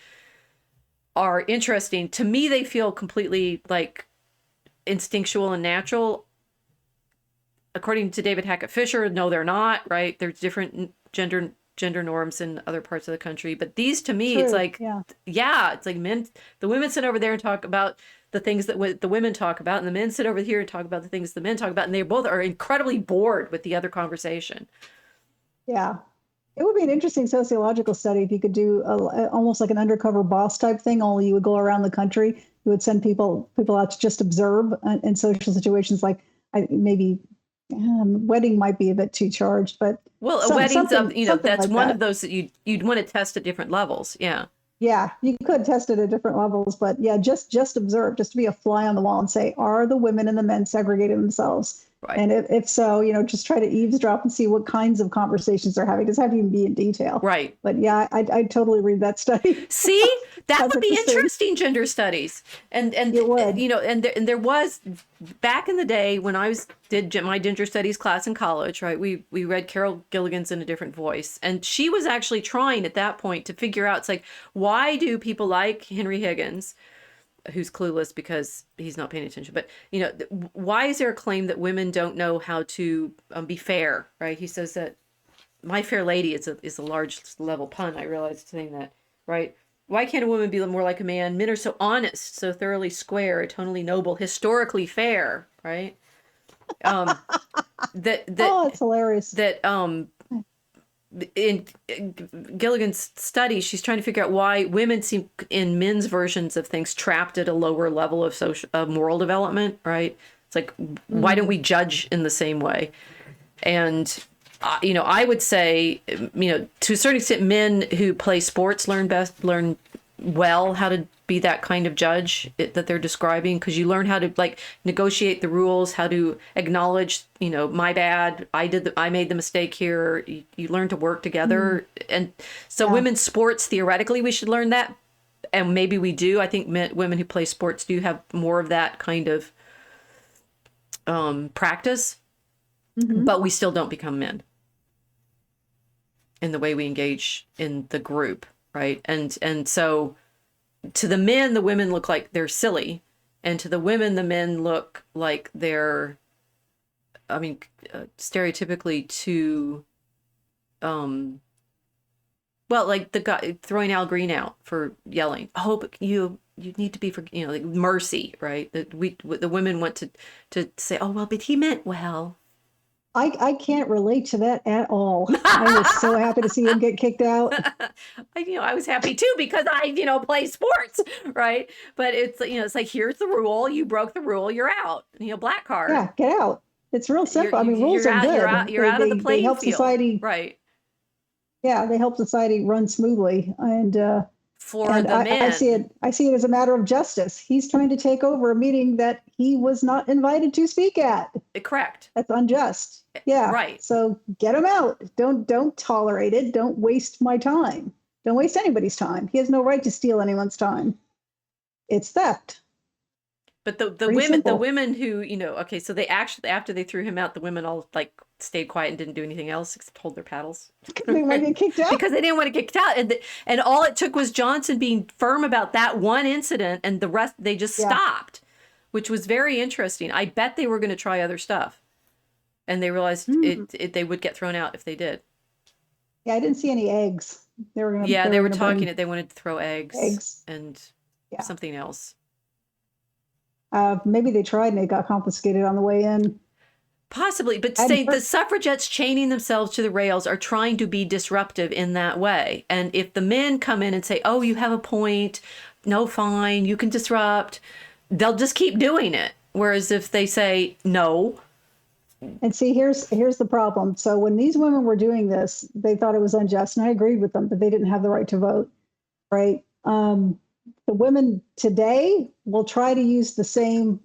are interesting. To me, they feel completely like instinctual and natural. According to David Hackett Fisher, no, they're not, right? There's different gender norms in other parts of the country. But these, to me, it's True. like, Yeah. it's like the women sit over there and talk about the things that the women talk about, and the men sit over here and talk about the things the men talk about, and they both are incredibly bored with the other conversation. Yeah. It would be an interesting sociological study if you could do almost like an undercover boss type thing, only you would go around the country. You would send people out to just observe in social situations like maybe wedding might be a bit too charged, but Well, a wedding's up, something that's like one that. of those that you'd want to test at different levels. Yeah. Yeah, you could test it at different levels, but yeah, just observe, just to be a fly on the wall and say, are the women and the men segregating themselves? Right. And if so, just try to eavesdrop and see what kinds of conversations they're having. It doesn't have to even be in detail. Right. But yeah, I'd totally read that study. See, that That's would be interesting. interesting, gender studies. And It would. and there was, back in the day when I did my gender studies class in college, right? We read Carol Gilligan's In a Different Voice, and she was actually trying at that point to figure out, it's like, why do people like Henry Higgins, who's clueless because he's not paying attention, but why is there a claim that women don't know how to be fair, right? He says that My Fair Lady is a large level pun. I realized saying that, right? Why can't a woman be more like a man? Men are so honest, so thoroughly square, tonally noble, historically fair, right? Um, Oh, it's hilarious. that in Gilligan's study, she's trying to figure out why women seem, in men's versions of things, trapped at a lower level of moral development, right? It's like, why don't we judge in the same way? And I would say, to a certain extent, men who play sports learn well how to be that kind of judge that they're describing, because you learn how to negotiate the rules, how to acknowledge, my bad, I made the mistake here. You learn to work together. And so women's sports, theoretically, we should learn that. And maybe we do. I think women who play sports do have more of that kind of practice, but we still don't become men in the way we engage in the group, right? And so to the men, the women look like they're silly, and to the women, the men look like they're, stereotypically too, like the guy throwing Al Green out for yelling, "Oh, but you need to be for like mercy," right? That the women want to say, "Oh, well, but he meant well." I can't relate to that at all. I was so happy to see him get kicked out. I was happy too, because I play sports, right? But it's it's like, here's the rule, you broke the rule, you're out. Black card. Yeah, get out. It's real simple. Rules you're are out, good. You're out of the They playing help field, society. right? Yeah, they help society run smoothly. For the men, I see it as a matter of justice. He's trying to take over a meeting that he was not invited to speak at. Correct. That's unjust. Yeah. Right. So get him out. Don't tolerate it. Don't waste my time. Don't waste anybody's time. He has no right to steal anyone's time. It's theft. But the Pretty women, simple. the women who, okay, so they actually, after they threw him out, the women all stayed quiet and didn't do anything else except hold their paddles. They might get kicked out. Because they didn't want to get kicked out. And all it took was Johnson being firm about that one incident, and the rest, they just stopped, which was very interesting. I bet they were going to try other stuff. and they realized Mm. they would get thrown out if they did. Yeah, I didn't see any eggs. Yeah, they they were were gonna talking bring it. They wanted to throw eggs eggs. and Yeah. something else. Maybe they tried and it got confiscated on the way in. Possibly, but I hadn't saying the heard. suffragettes chaining themselves to the rails are trying to be disruptive in that way. And if the men come in and say, "Oh, you have a point. No, fine, you can disrupt," they'll just keep doing it. Whereas if they say no, And see, here's the problem. So when these women were doing this, they thought it was unjust, and I agreed with them, but they didn't have the right to vote, right? The women today will try to use the same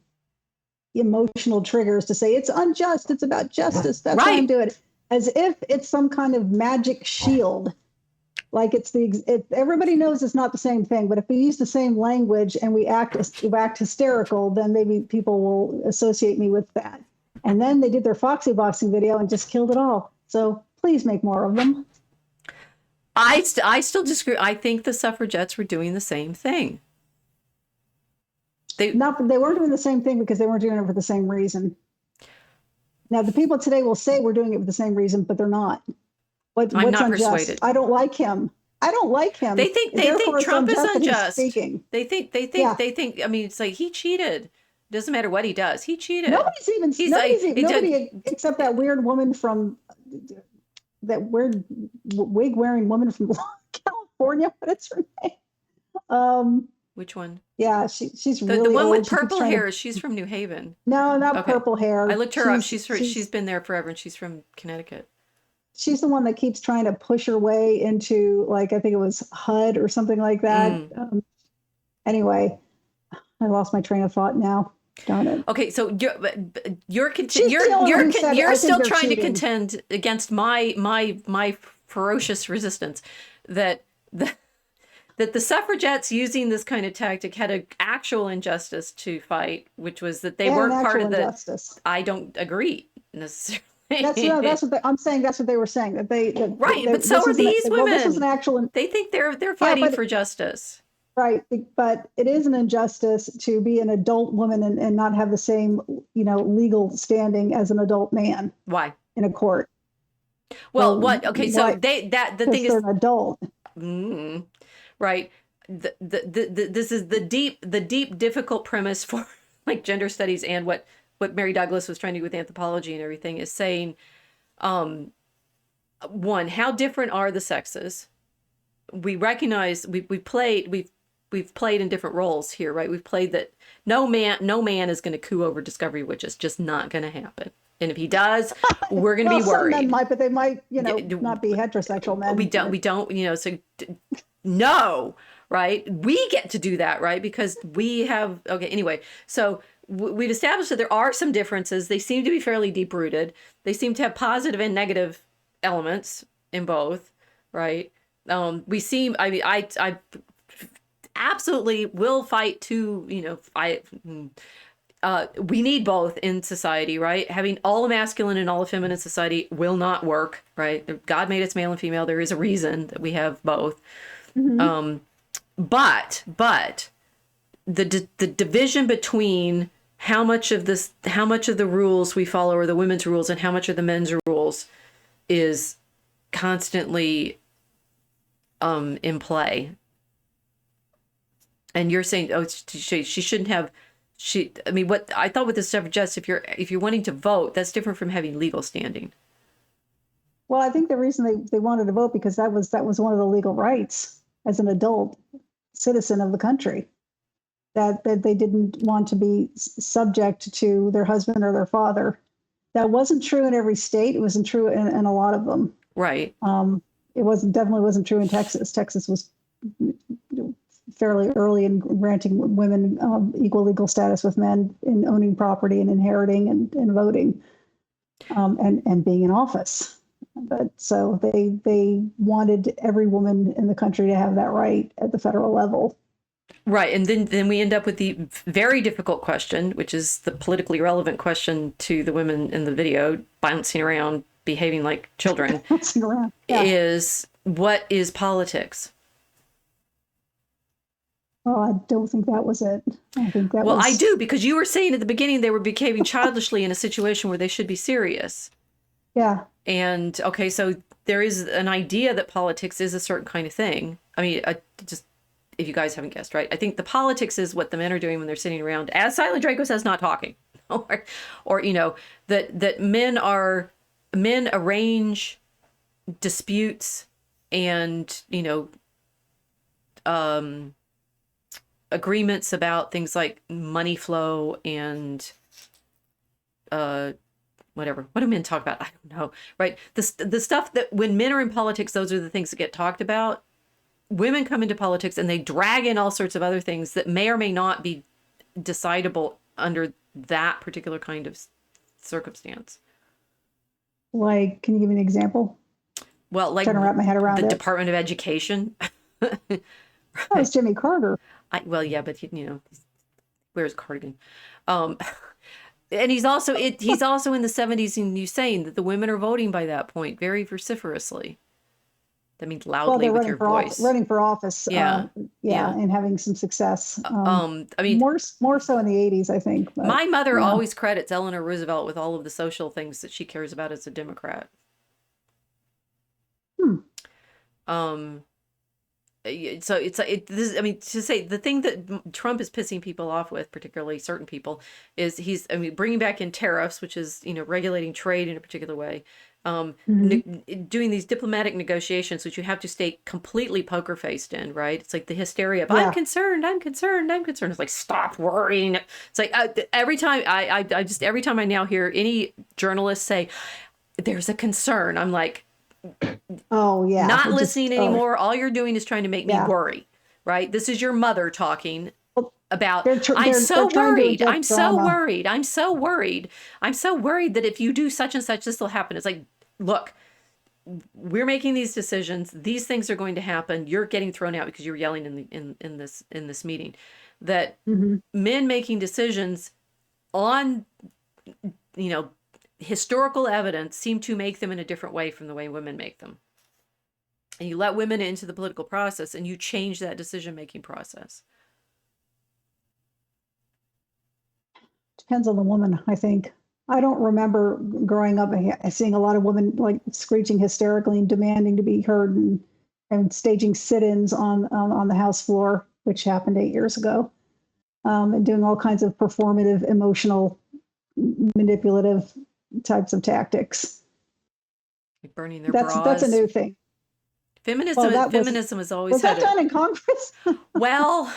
emotional triggers to say it's unjust, it's about justice. That's why I'm right, doing it, as if it's some kind of magic shield. Like everybody knows it's not the same thing, but if we use the same language and we act hysterical, then maybe people will associate me with that. And then they did their Foxy boxing video and just killed it all. So please make more of them. I still disagree. I think the suffragettes were doing the same thing. They weren't doing the same thing because they weren't doing it for the same reason. Now the people today will say we're doing it for the same reason, but they're not. What's not unjust? persuaded. I don't like him. I don't like him. They think Trump is unjust. They think. I mean, it's like he cheated. Doesn't matter what he does. He cheated. Nobody except that weird woman from that weird wig wearing woman from California. What is her name? Which one? Yeah, she's the really one old. with purple hair. She's from New Haven. No, not Okay. purple hair. I looked her up. She's been there forever, and she's from Connecticut. She's the one that keeps trying to push her way into, like, I think it was HUD or something like that. Anyway, I lost my train of thought now. Darn it. Okay, so you're still trying to contend against my ferocious resistance that the suffragettes using this kind of tactic had an actual injustice to fight, which was that they weren't part of the injustice. I don't agree necessarily. That's what I'm saying. That's what they were saying. But so are these women. This was an actual. They think they're fighting for justice. Right, but it is an injustice to be an adult woman and not have the same, legal standing as an adult man. Why? In a court. Well, what? Okay, so the thing is an adult. Right. This is the deep difficult premise for like gender studies and what Mary Douglas was trying to do with anthropology and everything is saying, one, how different are the sexes? We recognize we've played in different roles here, right? We've played that no man is going to coup over Discovery, which is just not going to happen. And if he does, we're going to be worried. Some men might, but they might, not be heterosexual men. We don't, so no, right? We get to do that, right? Because we have, okay, anyway, so we've established that there are some differences. They seem to be fairly deep rooted. They seem to have positive and negative elements in both, right? I absolutely will fight to, we need both in society, right? Having all a masculine and all a feminine society will not work, right? God made us male and female. There is a reason that we have both. Mm-hmm. But the division between how much of the rules we follow are the women's rules and how much are the men's rules is constantly in play. And you're saying, oh, she shouldn't have. What I thought with the suffragettes, if you're wanting to vote, that's different from having legal standing. Well, I think the reason they wanted to vote because that was one of the legal rights as an adult citizen of the country, that they didn't want to be subject to their husband or their father. That wasn't true in every state. It wasn't true in a lot of them. Right. It definitely wasn't true in Texas. Texas was fairly early in granting women equal legal status with men in owning property and inheriting and voting and being in office. But so they wanted every woman in the country to have that right at the federal level. Right. And then we end up with the very difficult question, which is the politically relevant question to the women in the video, bouncing around, behaving like children, is what is politics? Oh, I don't think that was it. I think that Well, I was, do, because you were saying at the beginning they were behaving childishly in a situation where they should be serious. yeah. And okay, so there is an idea that politics is a certain kind of thing. I mean, just if you guys haven't guessed, right? I think the politics is what the men are doing when they're sitting around, as Silent Draco says, not talking, or that men arrange disputes and um, agreements about things like money flow and whatever. What do men talk about? I don't know. Right? The stuff that when men are in politics, those are the things that get talked about. Women come into politics and they drag in all sorts of other things that may or may not be decidable under that particular kind of circumstance. Like, can you give me an example? Well, like Trying to wrap my head around the it. Department of Education. That was Jimmy Carter. Well, yeah, but he wears a cardigan. Um, and he's also in the 70s, and you saying that the women are voting by that point very vociferously. That means Well, loudly they're with your voice. running for office. Yeah. Yeah, and having some success. I mean, more so in the 80s, I think. But, my mother yeah. always credits Eleanor Roosevelt with all of the social things that she cares about as a Democrat. Um, so I mean, to say the thing that Trump is pissing people off with, particularly certain people, is bringing back in tariffs, which is regulating trade in a particular way, doing these diplomatic negotiations, which you have to stay completely poker faced in, right? It's like the hysteria of Yeah. I'm concerned. It's like, stop worrying. It's like every time every time I now hear any journalist say there's a concern, I'm like, oh yeah, not listening anymore. All you're doing is trying to make me worry, right? This is your mother talking about, I'm so worried. I'm so worried. I'm so worried. I'm so worried that if you do such and such, this will happen. It's like, look, we're making these decisions. These things are going to happen. You're getting thrown out because you're yelling in this meeting. That men making decisions on, historical evidence seem to make them in a different way from the way women make them. And you let women into the political process and you change that decision-making process. Depends on the woman, I think. I don't remember growing up seeing a lot of women like screeching hysterically and demanding to be heard and staging sit-ins on the House floor, which happened 8 years ago, and doing all kinds of performative, emotional, manipulative types of tactics. Like burning their bras. That's a new thing. Feminism has always was that done in Congress? Well,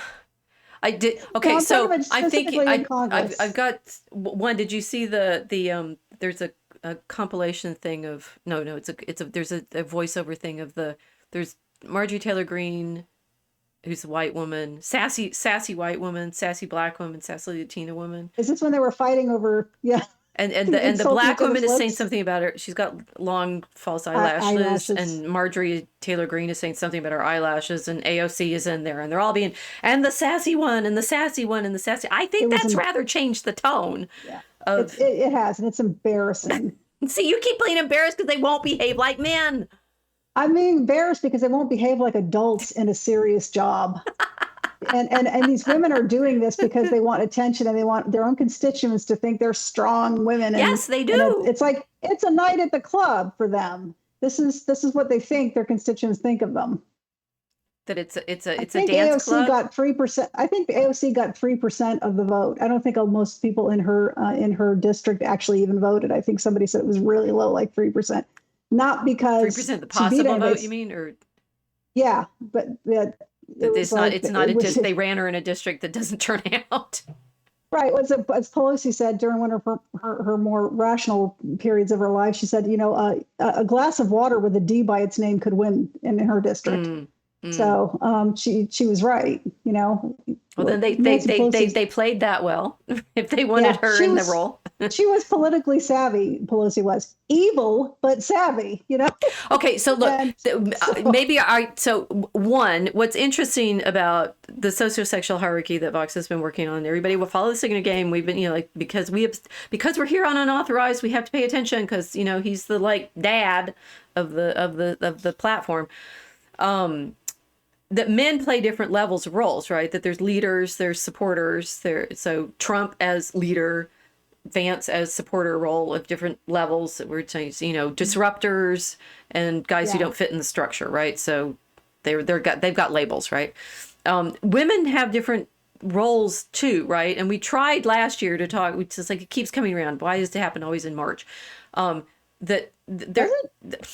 I did. Okay, no, so I'm thinking I've got one. Did you see the there's a compilation thing of there's a voiceover thing of there's Marjorie Taylor Greene, who's a white woman, sassy white woman, sassy black woman, sassy Latina woman. Is this when they were fighting over? Yeah. And the black woman is saying something about her. She's got long false eyelashes, and Marjorie Taylor Greene is saying something about her eyelashes, and AOC is in there, and they're all being, and the sassy one, and the sassy one, and the sassy. I think that's rather changed the tone. Yeah, it has, and it's embarrassing. See, you keep being embarrassed because they won't behave like men. I'm being embarrassed because they won't behave like adults in a serious job. And these women are doing this because they want attention and they want their own constituents to think they're strong women. And, yes, they do. It's like it's a night at the club for them. This is what they think their constituents think of them. That it's a dance AOC club. Got 3%. I think AOC got 3% of the vote. I don't think most people in her district actually even voted. I think somebody said it was really low, like 3%. Not because 3% the possible vote, you mean, or yeah, but they ran her in a district that doesn't turn out. Right. As Pelosi said during one of her more rational periods of her life, she said, a glass of water with a D by its name could win in her district. So she was right. Well, then they played that well if they wanted her in the role. She was politically savvy. Pelosi was evil but savvy. Okay, so look, So one, what's interesting about the sociosexual hierarchy that Vox has been working on, everybody will follow the Signal game. We've been, because we're here on Unauthorized, we have to pay attention because he's the dad of the platform. that men play different levels of roles, right? That there's leaders, there's supporters, so Trump as leader, Vance as supporter role of different levels that we're saying, disruptors and guys who Yeah. don't fit in the structure, right? So they've got labels, right? Women have different roles too, right? And we tried last year to talk. It's just like it keeps coming around. Why does it happen always in March? That Does there, it?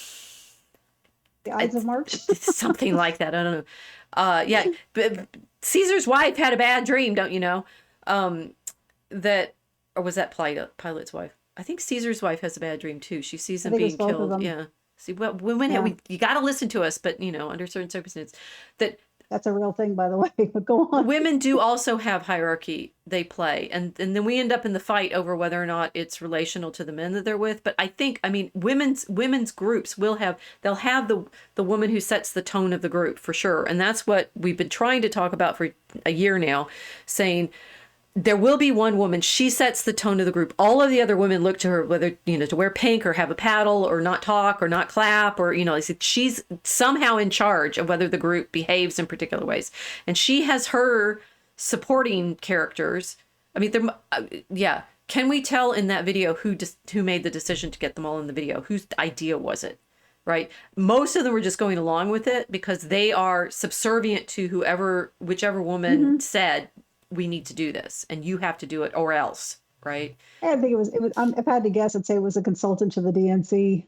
The Ides of March? something like that. I don't know. Yeah, but Caesar's wife had a bad dream, don't you know? That, or was that Pilate's wife? I think Caesar's wife has a bad dream too. She sees I him think it was being both of killed. them. Yeah. See, well, women Yeah. you got to listen to us, but under certain circumstances, that That's a real thing, by the way. But go on. women do also have hierarchy they play, and then we end up in the fight over whether or not it's relational to the men that they're with. But I mean, women's groups they'll have the woman who sets the tone of the group for sure, and that's what we've been trying to talk about for a year now, saying there will be one woman. She sets the tone of the group. All of the other women look to her, whether, to wear pink or have a paddle or not talk or not clap or, she's somehow in charge of whether the group behaves in particular ways. And she has her supporting characters. I mean, yeah. Can we tell in that video who made the decision to get them all in the video? Whose idea was it? Right? Most of them were just going along with it because they are subservient to whichever woman said, we need to do this and you have to do it or else, right? I think it was, if I had to guess, I'd say it was a consultant to the DNC.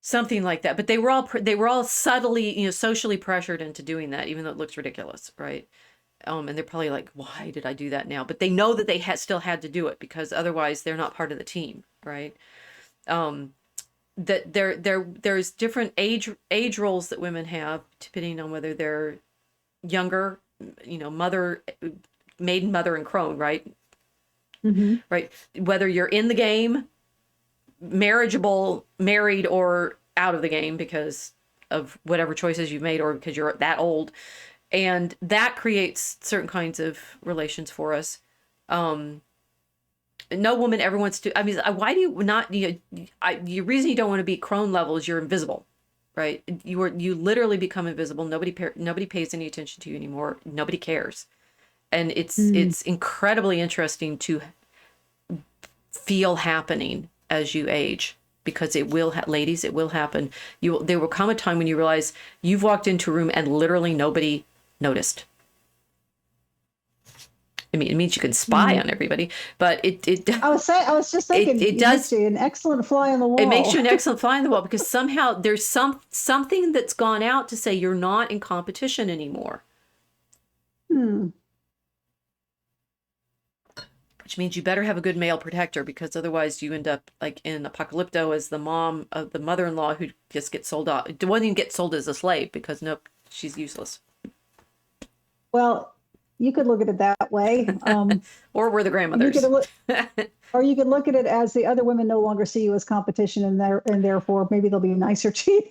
Something like that. But they were all subtly, socially pressured into doing that, even though it looks ridiculous, right? And they're probably like, why did I do that now? But they know that they still had to do it because otherwise they're not part of the team, right? That there's different age roles that women have depending on whether they're younger, mother, maiden, mother, and crone, right? Mm-hmm. Right. Whether you're in the game, marriageable, married, or out of the game because of whatever choices you've made or because you're that old. And that creates certain kinds of relations for us. No woman ever wants to, I mean, why do you not, the reason you don't want to be crone level is you're invisible. Right, you literally become invisible. Nobody pays any attention to you anymore. Nobody cares, and it's incredibly interesting to feel happening as you age because it will, ladies, it will happen. There will come a time when you realize you've walked into a room and literally nobody noticed. I mean, it means you can spy on everybody, but I was just thinking, it does makes you an excellent fly on the wall. It makes you an excellent fly on the wall because somehow there's something that's gone out to say you're not in competition anymore. Which means you better have a good male protector because otherwise you end up like in Apocalypto as the mom of the mother-in-law who just gets sold off. It doesn't even get sold as a slave because nope, she's useless. Well, you could look at it that way. Or we're the grandmothers. Or you could look at it as the other women no longer see you as competition and therefore maybe they'll be nicer to you.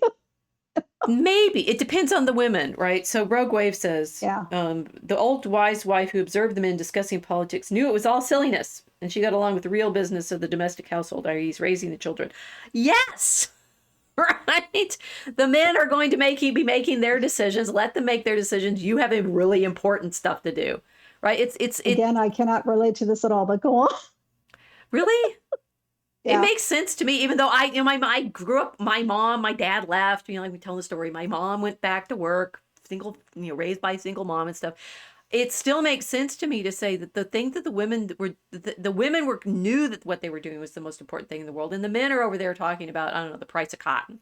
Maybe. It depends on the women, right? So Rogue Wave says, Yeah. The old wise wife who observed the men discussing politics knew it was all silliness, and she got along with the real business of the domestic household, i.e. raising the children. Yes! Right? The men are going to be making their decisions. Let them make their decisions. You have a really important stuff to do, right? Again, I cannot relate to this at all, but go on. Really? Yeah. It makes sense to me, even though I grew up, my dad left, like we tell the story. My mom went back to work, raised by a single mom and stuff. It still makes sense to me to say that the thing that the women knew that what they were doing was the most important thing in the world. And the men are over there talking about, I don't know, the price of cotton.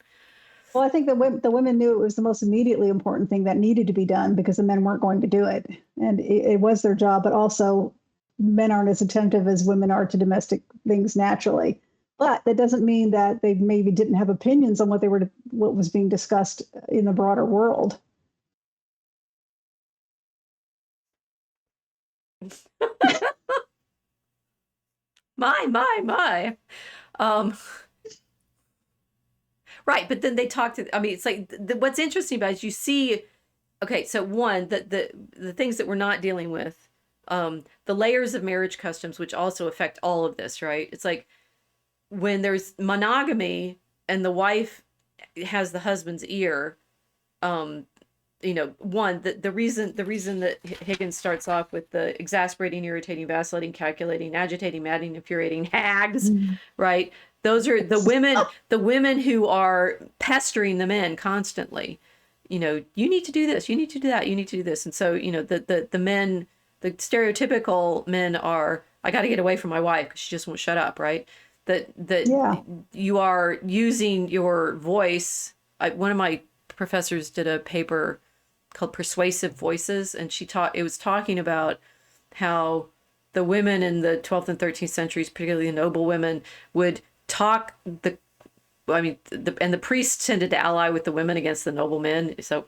Well, I think the women knew it was the most immediately important thing that needed to be done because the men weren't going to do it. And it was their job, but also men aren't as attentive as women are to domestic things naturally. But that doesn't mean that they maybe didn't have opinions on what was being discussed in the broader world. My. Right, but then they talk to, I mean, it's like, what's interesting about it is you see, okay, so one, the things that we're not dealing with, the layers of marriage customs, which also affect all of this, right? It's like, when there's monogamy and the wife has the husband's ear, one, the reason that Higgins starts off with the exasperating, irritating, vacillating, calculating, agitating, maddening, infuriating hags, right? Those are the women who are pestering the men constantly. You need to do this, you need to do that, you need to do this. And so, the men, the stereotypical men are, I got to get away from my wife because she just won't shut up, right? That Yeah. you are using your voice. One of my professors did a paper called Persuasive Voices, and it was talking about how the women in the 12th and 13th centuries, particularly the noble women, would talk and the priests tended to ally with the women against the noble men. So,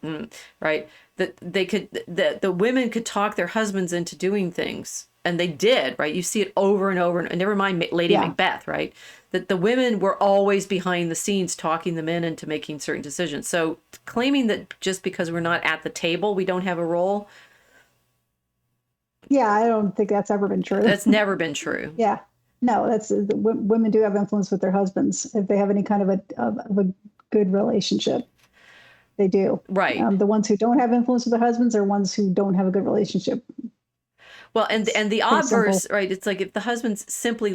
right, that the women could talk their husbands into doing things, and they did, right? You see it over and over, and never mind Lady Macbeth, right? That the women were always behind the scenes talking the men into making certain decisions. So claiming that just because we're not at the table, we don't have a role. Yeah, I don't think that's ever been true. That's never been true. Yeah. No, women do have influence with their husbands if they have any kind of a good relationship. They do. Right. The ones who don't have influence with their husbands are ones who don't have a good relationship. Well, and the obverse, right? It's like if the husbands simply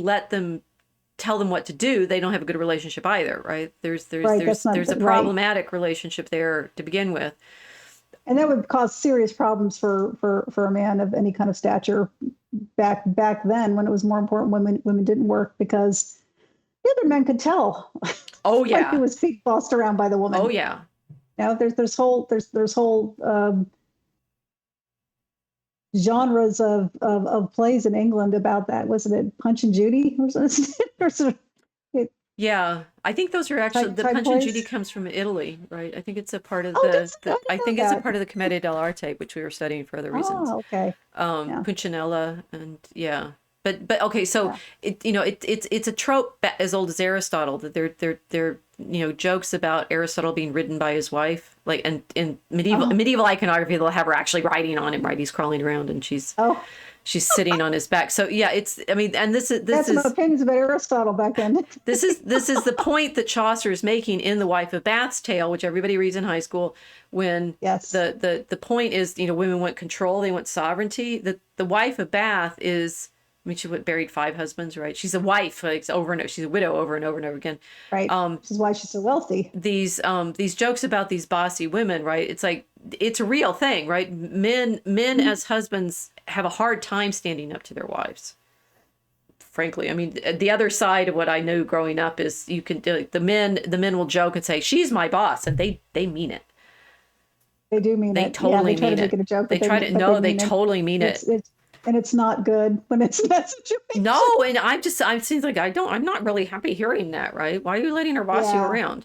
tell them what to do, they don't have a good relationship either, right? There's a problematic relationship there to begin with. And that would cause serious problems for a man of any kind of stature back then, when it was more important women didn't work, because the other men could tell. Oh yeah. Like he was being bossed around by the woman. Oh yeah. There's whole genres of plays in England about that. Wasn't it Punch and Judy or something? Yeah, I think those are actually the Punch and Judy comes from Italy, right? I think it's a part of it's a part of the Commedia dell'arte, which we were studying for other reasons. Oh, okay. Punchinella, and but okay, so it's a trope as old as Aristotle, that they're jokes about Aristotle being ridden by his wife, like, and in medieval iconography they'll have her actually riding on him, right? He's crawling around and she's sitting on his back. So yeah, and this is some opinions about Aristotle back then. this is the point that Chaucer is making in The Wife of Bath's tale, which everybody reads in high school, when the point is, women want control, they want sovereignty. The wife of Bath is, she buried 5 husbands, right? She's a wife, like, she's a widow over and over and over again. Right. Which is why she's so wealthy. These jokes about these bossy women, right? It's like, it's a real thing, right? Men as husbands have a hard time standing up to their wives. Frankly, the other side of what I knew growing up is the men will joke and say, "She's my boss," and they mean it. They do mean it. They totally mean it. Make it a joke. They try to. No, they totally mean it. And it's not good when it's that situation. No, and I seems like I'm not really happy hearing that, right? Why are you letting her boss you around?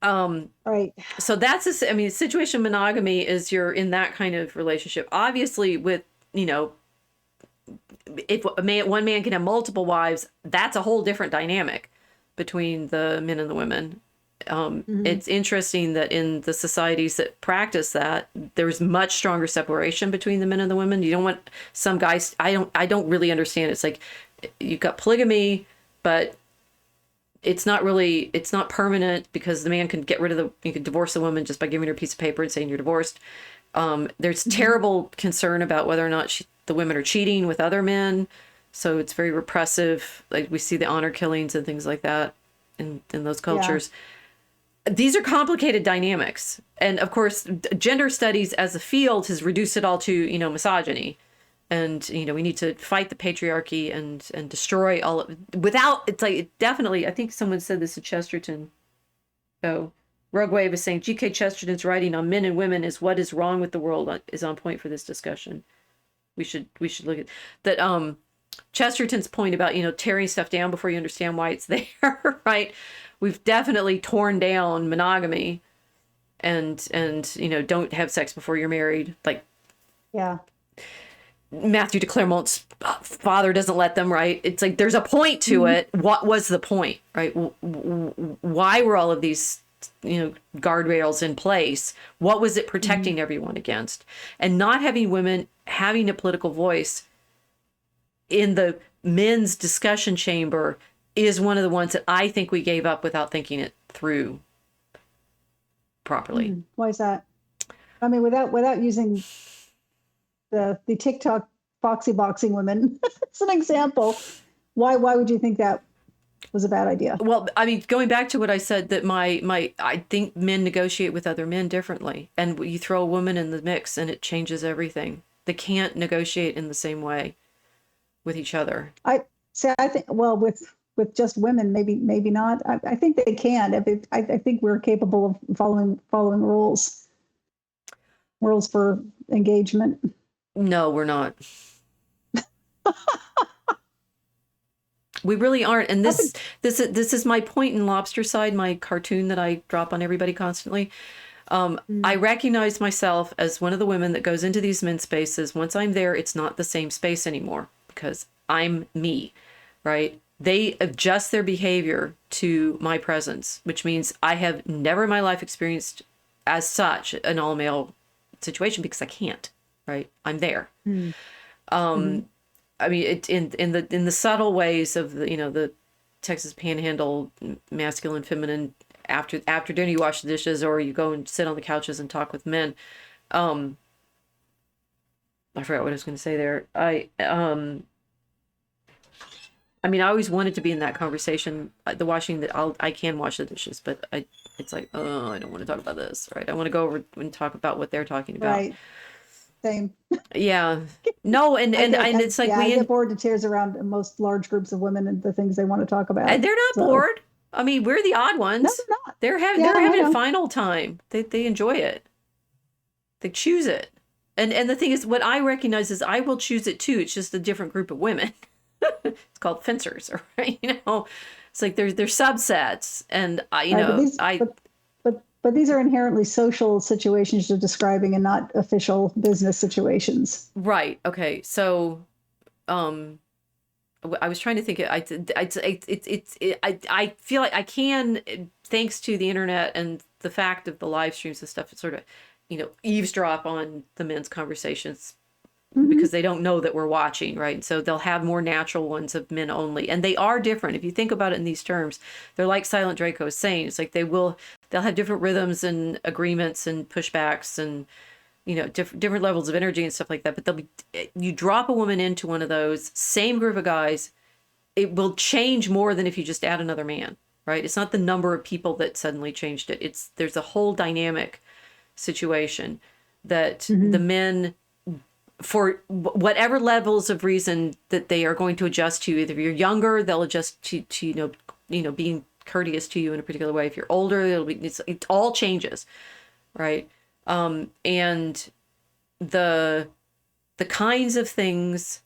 Right. So that's situation monogamy is you're in that kind of relationship. Obviously, with, if one man can have multiple wives, that's a whole different dynamic between the men and the women. It's interesting that in the societies that practice that, there's much stronger separation between the men and the women. You don't want some guys. I don't really understand. It's like you've got polygamy, but it's not permanent, because the man can you can divorce the woman just by giving her a piece of paper and saying you're divorced. There's terrible concern about whether or not the women are cheating with other men. So it's very repressive. Like, we see the honor killings and things like that in those cultures. Yeah. These are complicated dynamics. And of course, gender studies as a field has reduced it all to, misogyny. And, we need to fight the patriarchy and destroy all of it's like, definitely, I think someone said this to Chesterton. Oh, Rogue Wave is saying G.K. Chesterton's writing on men and women is what is wrong with the world is on point for this discussion. We should look at that. Chesterton's point about, tearing stuff down before you understand why it's there, right? We've definitely torn down monogamy and don't have sex before you're married. Like, yeah. Matthew de Clermont's father doesn't let them, right? It's like, there's a point to it. What was the point, right? Why were all of these, guardrails in place? What was it protecting everyone against? And not having women having a political voice in the men's discussion chamber is one of the ones that I think we gave up without thinking it through. properly. Why is that? I mean, without using the TikTok foxy boxing women as an example, why would you think that was a bad idea? Well, I mean, going back to what I said, that I think men negotiate with other men differently, and you throw a woman in the mix and it changes everything. They can't negotiate in the same way with each other. I think, well, with just women, maybe not. I think they can. I think we're capable of following rules for engagement. No, we're not. We really aren't. And this is my point in Lobster Side, my cartoon that I drop on everybody constantly. I recognize myself as one of the women that goes into these men's spaces. Once I'm there, it's not the same space anymore because I'm me, right? They adjust their behavior to my presence, which means I have never in my life experienced as such an all male situation because I can't, right? I'm there. I mean, in the subtle ways of the Texas Panhandle, masculine, feminine. After dinner, you wash the dishes, or you go and sit on the couches and talk with men. I forgot what I was going to say there. I mean, I always wanted to be in that conversation. The washing that I can wash the dishes, but it's like, oh, I don't want to talk about this, right? I want to go over and talk about what they're talking about. Right. Same. Yeah. No, and it's like I get bored to tears around most large groups of women and the things they want to talk about. And they're not bored. I mean, we're the odd ones. No, they're not. They're having a final time. They enjoy it. They choose it. And the thing is, what I recognize is I will choose it too. It's just a different group of women. It's called fencers, right? It's like there's subsets, and but these are inherently social situations you're describing and not official business situations. Right. Okay. So, I was trying to think. I feel like I can, thanks to the internet and the fact of the live streams and stuff, sort of, eavesdrop on the men's conversations because they don't know that we're watching, right? So they'll have more natural ones of men only, and they are different. If you think about it in these terms, they're like Silent Draco is saying. It's like they'll have different rhythms and agreements and pushbacks and different levels of energy and stuff like that. But you drop a woman into one of those, same group of guys, it will change more than if you just add another man, right? It's not the number of people that suddenly changed it. There's a whole dynamic situation that the men, for whatever levels of reason that they are going to adjust to. Either if you're younger, they'll adjust to being courteous to you in a particular way. If you're older, it all changes, right? And the kinds of things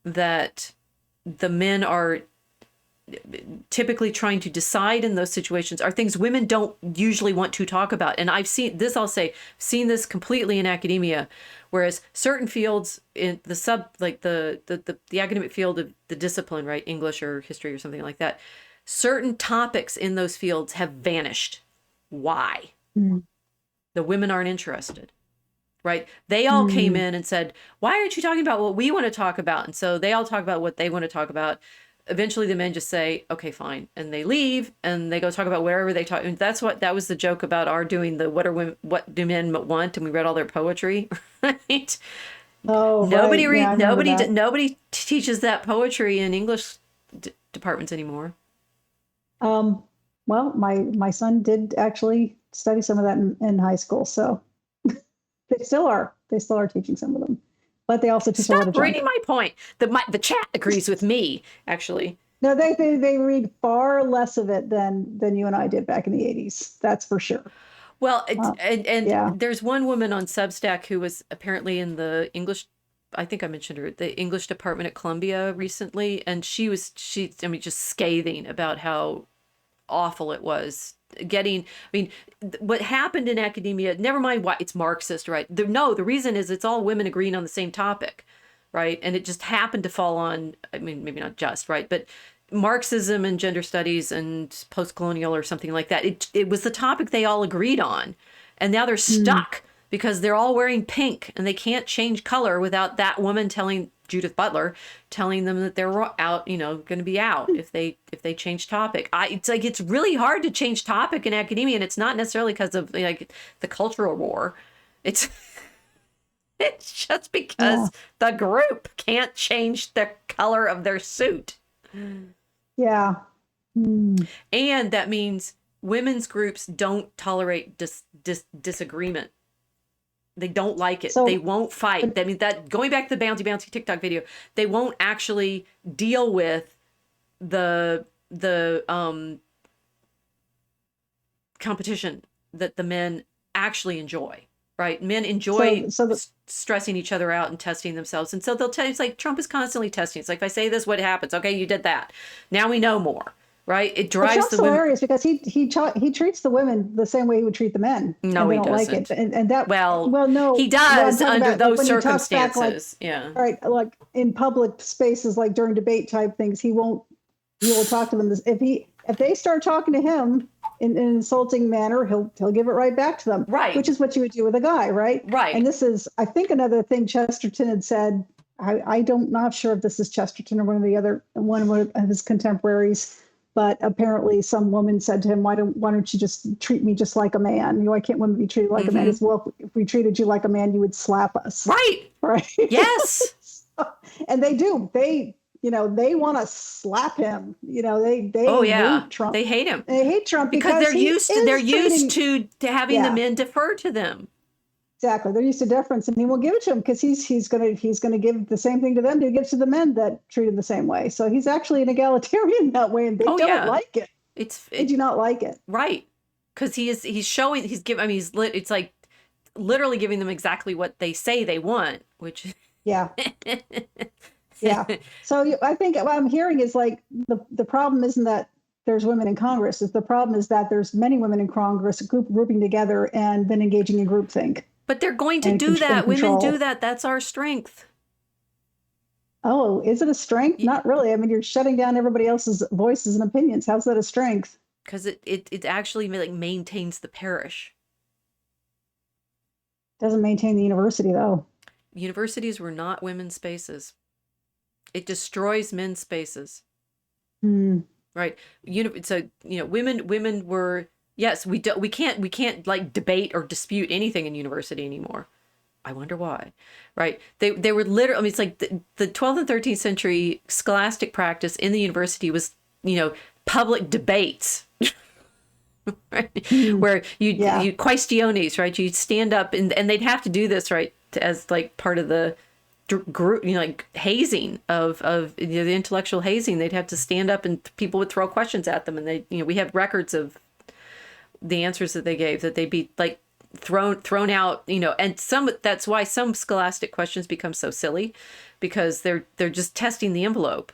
that the men are typically trying to decide in those situations are things women don't usually want to talk about. And I've seen this, seen this completely in academia, whereas certain fields in the academic field of the discipline, right? English or history or something like that, certain topics in those fields have vanished. Why? The women aren't interested, right? They all came in and said, why aren't you talking about what we want to talk about? And so they all talk about what they want to talk about. Eventually the men just say, okay, fine. And they leave and they go talk about wherever they talk. And that was the joke about our doing the what do men want? And we read all their poetry, right? Oh, nobody teaches that poetry in English departments anymore. Well, my son did actually study some of that in high school. So they still are teaching some of them. But they also teach a lot of junk. Stop reading my point. The chat agrees with me, actually. No, they read far less of it than you and I did back in the 80s. That's for sure. Well, there's one woman on Substack who was apparently in the English, I think I mentioned her, the English department at Columbia recently, and she just scathing about how awful it was. What happened in academia, never mind why it's Marxist, right? The reason is it's all women agreeing on the same topic, right? And it just happened to fall on, maybe not just, right? But Marxism and gender studies and post-colonial or something like that. It was the topic they all agreed on. And now they're stuck because they're all wearing pink and they can't change color without that woman telling Judith Butler, telling them that they're out, going to be out if they change topic. It's like, it's really hard to change topic in academia, and it's not necessarily because of like the cultural war. It's it's just because the group can't change the color of their suit. Yeah. And that means women's groups don't tolerate disagreement. They don't like it. They won't fight. I mean, that going back to the bouncy TikTok video, they won't actually deal with the competition that the men actually enjoy. Right? Men enjoy stressing each other out and testing themselves. And so they'll tell you, it's like Trump is constantly testing. It's like, if I say this, what happens? Okay, you did that. Now we know more. Right? It drives the women. Hilarious because he treats the women the same way he would treat the men. No, he doesn't. Like it. And that no, he does under those circumstances. Right, like in public spaces, like during debate type things, he will talk to them. If they start talking to him in an insulting manner, he'll give it right back to them. Right, which is what you would do with a guy, right? Right. And this is, I think, another thing Chesterton had said. Not sure if this is Chesterton or one of his contemporaries. But apparently some woman said to him, why don't you just treat me just like a man? Why can't women be treated like a man? As well, if we treated you like a man, you would slap us. Right. Right. Yes. And they do. They want to slap him. They hate Trump. They hate him. They hate Trump because they're used to having the men defer to them. Exactly. They're used to deference, and he won't give it to them because he's going to give the same thing to them that he gives to the men that treat him the same way. So he's actually an egalitarian that way, and they don't like it. They do not like it. Right. Because it's like literally giving them exactly what they say they want, which yeah. So I think what I'm hearing is like the problem isn't that there's women in Congress. The problem is that there's many women in Congress grouping together and then engaging in groupthink. But they're going to do that. Women do that. That's our strength. Oh, is it a strength? Not really. I mean, you're shutting down everybody else's voices and opinions. How's that a strength? Because it actually like maintains the parish. Doesn't maintain the university, though. Universities were not women's spaces. It destroys men's spaces. Right. So women were. Yes, we can't like debate or dispute anything in university anymore. I wonder why, right? They were literally, I mean, it's like the 12th and 13th century scholastic practice in the university was, public debates, right? Where you quaestiones, right? You'd stand up and they'd have to do this, right? As like part of the group, like hazing of the intellectual hazing. They'd have to stand up and people would throw questions at them. And we have records of the answers that they gave, that they'd be like thrown out, and that's why some scholastic questions become so silly, because they're just testing the envelope.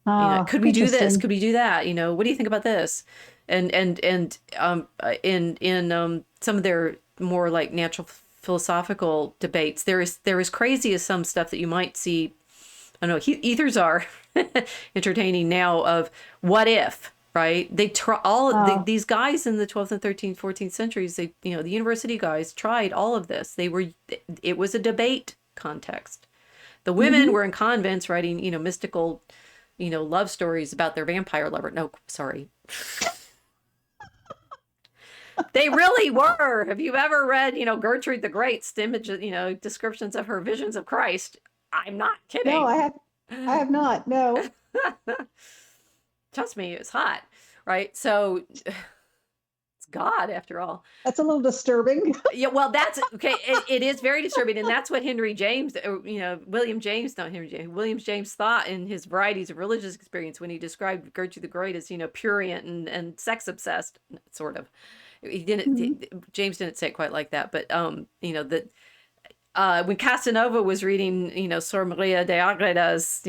Could we do this? Could we do that? What do you think about this? And in some of their more like natural philosophical debates, there is crazy as some stuff that you might see. I don't know, ethers are entertaining now of what if. Right. They try these guys in the 12th and 13th, 14th centuries. The university guys tried all of this. It was a debate context. The women were in convents writing, mystical, love stories about their vampire lover. No, sorry. They really were. Have you ever read, Gertrude the Great's descriptions of her visions of Christ? I'm not kidding. No, I have not. No. Trust me, it's hot, right? So it's God, after all. That's a little disturbing. Yeah, well, that's okay. It is very disturbing, and that's what William James thought in his Varieties of Religious Experience when he described Gertrude the Great as, prurient and sex obsessed, sort of. He didn't. James didn't say it quite like that, but that. When Casanova was reading, Sor Maria de Agreda's,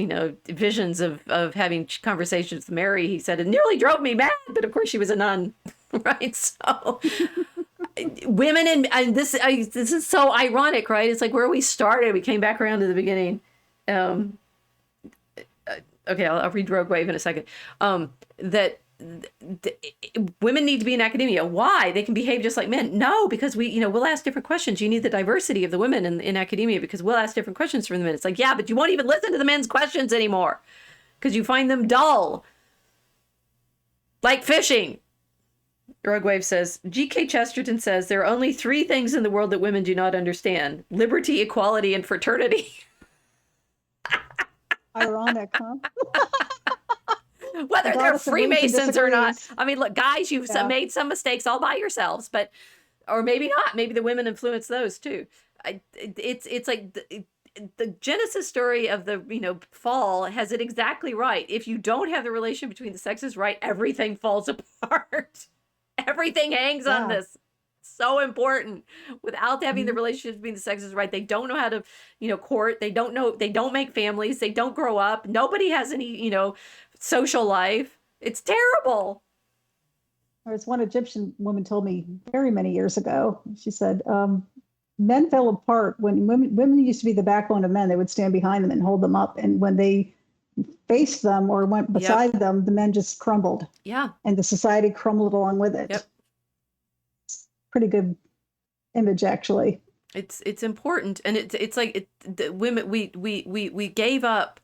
visions of having conversations with Mary, he said, it nearly drove me mad, but of course she was a nun, right? So women, and this is so ironic, right? It's like where we started, we came back around to the beginning. Okay, I'll read Rogue Wave in a second. That women need to be in academia. Why? They can behave just like men. No, because we'll ask different questions. You need the diversity of the women in academia because we'll ask different questions from the men. It's like, yeah, but you won't even listen to the men's questions anymore because you find them dull. Like fishing. Rugwave says, G.K. Chesterton says, there are only 3 things in the world that women do not understand: liberty, equality, and fraternity. Ironic, huh? Whether they're Freemasons or not. I mean, look, guys, you've made some mistakes all by yourselves, or maybe not. Maybe the women influence those too. It's like the Genesis story of the fall has it exactly right. If you don't have the relation between the sexes right, everything falls apart. Everything hangs on this. So important. Without having the relationship between the sexes right, they don't know how to court. They don't make families. They don't grow up. Nobody has any social life. It's terrible. There's one Egyptian woman told me very many years ago. She said, men fell apart when women used to be the backbone of men. They would stand behind them and hold them up. And when they faced them or went beside them, the men just crumbled. Yeah. And the society crumbled along with it. Yep. Pretty good image, actually. It's important. And it's like the women, we gave up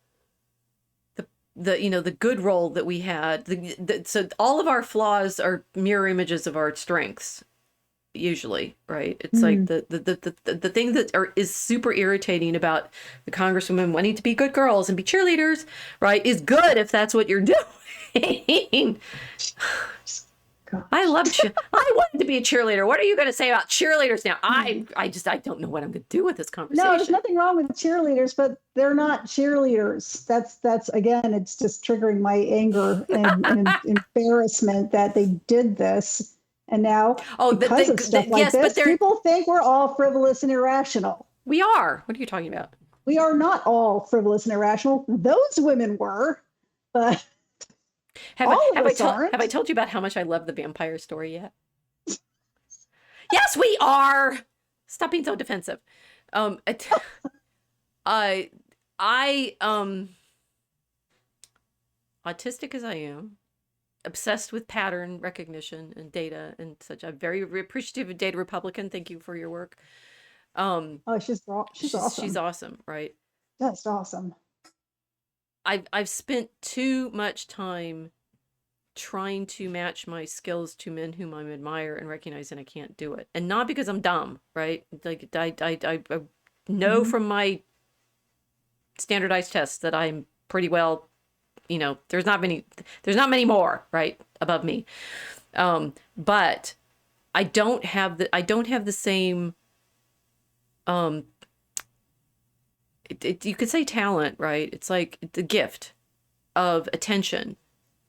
the good role that we had. So all of our flaws are mirror images of our strengths. Usually, right? It's like the thing that is super irritating about the Congresswomen wanting to be good girls and be cheerleaders, right, is good if that's what you're doing. I wanted to be a cheerleader. What are you going to say about cheerleaders now? I don't know what I'm going to do with this conversation. No, there's nothing wrong with cheerleaders, but they're not cheerleaders. That's again, it's just triggering my anger and embarrassment that they did this. And now, because of stuff like this, people think we're all frivolous and irrational. We are. What are you talking about? We are not all frivolous and irrational. Those women were, but have I told you about how much I love the vampire story yet? Yes, we are. Stop being so defensive. I autistic as I am, obsessed with pattern recognition and data and such. I'm very appreciative of Data Republican. Thank you for your work. She's awesome. She's awesome, right? That's awesome. I've spent too much time trying to match my skills to men whom I admire and recognizing I can't do it. And not because I'm dumb, right? Like I know from my standardized tests that I'm pretty well, there's not many more, right, above me. But I don't have the same, you could say talent, right? It's like the gift of attention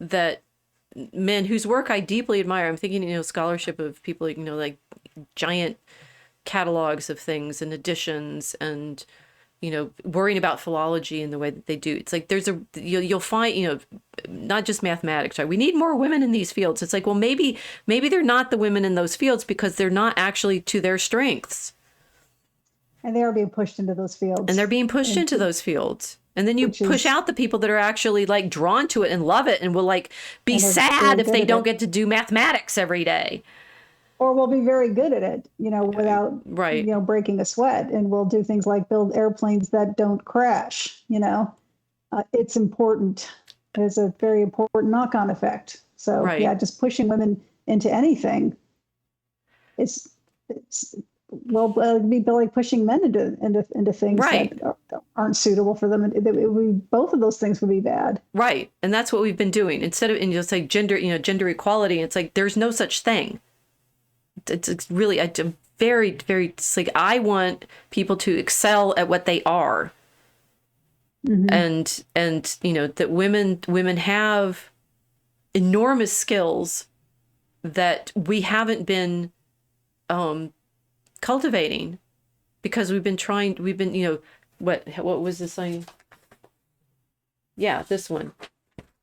that men whose work I deeply admire. I'm thinking, scholarship of people, like giant catalogs of things and editions and, worrying about philology in the way that they do. It's like you'll find, not just mathematics, right? We need more women in these fields. It's like, well, maybe they're not the women in those fields because they're not actually to their strengths. And they are being pushed into those fields. And then you push out the people that are actually like drawn to it and love it and will like be sad if they don't get to do mathematics every day. Or we'll be very good at it, without, breaking a sweat. And we'll do things like build airplanes that don't crash, It's important. There's a very important knock-on effect. So, just pushing women into anything. It'd be like pushing men into things that aren't suitable for them. Both of those things would be bad. Right. And that's what we've been doing. Instead of, say gender equality, it's like, there's no such thing. It's really very, very, it's like, I want people to excel at what they are. And that women have enormous skills that we haven't been, cultivating because we've been what was this saying? Yeah, this one.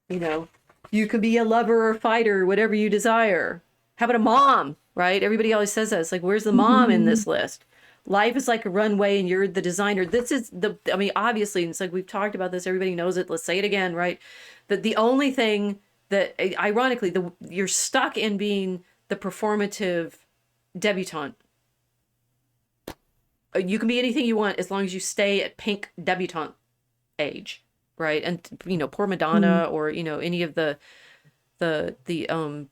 You could be a lover or fighter, whatever you desire. How about a mom, right? Everybody always says that. It's like, where's the mom in this list? Life is like a runway and you're the designer. This is obviously, it's like we've talked about this, everybody knows it. Let's say it again, right? That the only thing that ironically, you're stuck in being the performative debutante. You can be anything you want as long as you stay at pink debutante age, right? And poor Madonna, or any of I mean,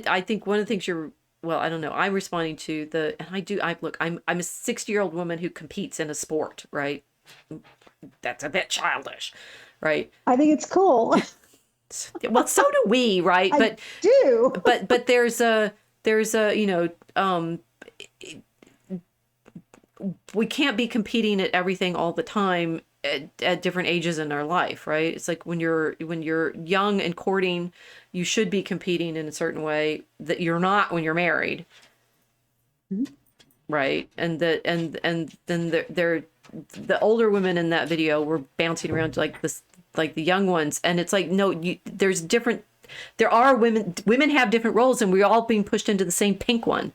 I think one of the things I don't know, I'm responding to I'm a 60-year-old woman who competes in a sport, right? That's a bit childish, right? I think it's cool. Well, so do we, right? I do. But there's a we can't be competing at everything all the time at different ages in our life, right? It's like when you're young and courting, you should be competing in a certain way that you're not when you're married, right? And then the older women in that video were bouncing around like this, like the young ones, and it's like, no, there's different. There are women have different roles, and we're all being pushed into the same pink one.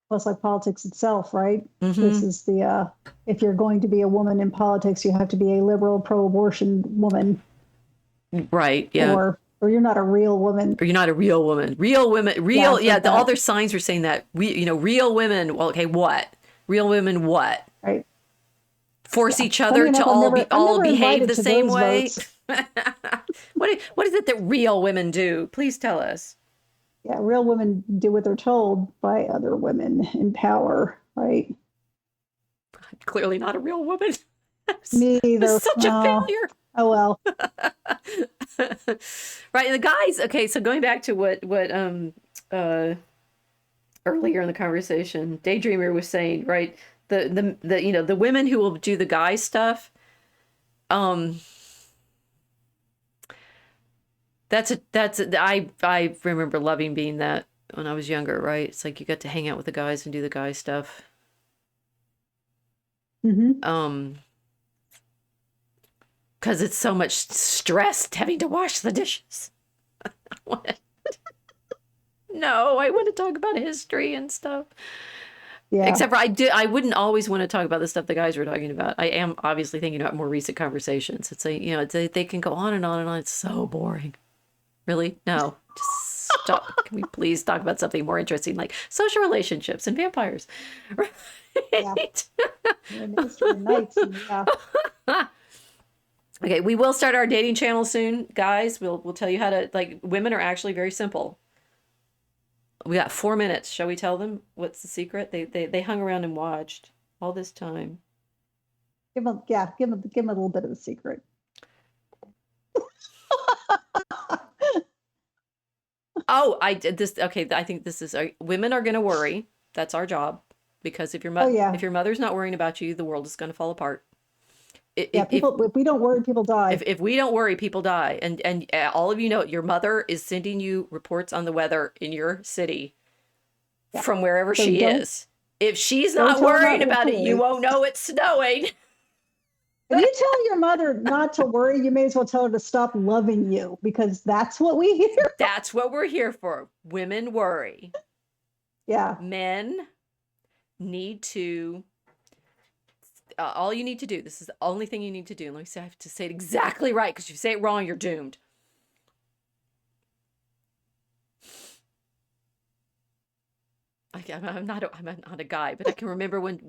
Well, it's like politics itself, right? This is the if you're going to be a woman in politics, you have to be a liberal, pro-abortion woman, right? Yeah. Or you're not a real woman. Or you're not a real woman. Real women, all their signs are saying that. Real women. Well, okay, what? Real women, what? Right. Force each other to all behave the same way. What is it that real women do? Please tell us. Yeah, real women do what they're told by other women in power, right? I'm clearly not a real woman. Me either. Such a failure. Oh well. Right, and the guys. Okay, so going back to what earlier in the conversation, Daydreamer was saying, right? The women who will do the guy stuff. I remember loving being that when I was younger, right? It's like you got to hang out with the guys and do the guy stuff. Because it's so much stress having to wash the dishes. No, I want to talk about history and stuff. Yeah. Except for I wouldn't always want to talk about the stuff the guys were talking about. I am obviously thinking about more recent conversations. It's like, they can go on and on and on. It's so boring. Really? No. Just stop. Can we please talk about something more interesting, like social relationships and vampires? Right? Yeah. Nights, yeah. Okay, we will start our dating channel soon, guys. We'll tell you how to, like, women are actually very simple. We got 4 minutes. Shall we tell them what's the secret? They hung around and watched all this time. Give them a little bit of the secret. Oh, I did this. Okay, I think this is women are going to worry. That's our job, because if your mother's not worrying about you, the world is going to fall apart. If we don't worry, people die. If we don't worry, people die. And all of you know, your mother is sending you reports on the weather in your city from wherever she is. If she's not worried about it, you won't know it's snowing. If you tell your mother not to worry, you may as well tell her to stop loving you, because that's what we hear. That's what we're here for. Women worry. Yeah. Men need to... all you need to do, this is the only thing you need to do. And let me say, I have to say it exactly right, because if you say it wrong, you're doomed. I'm not a guy, but I can remember when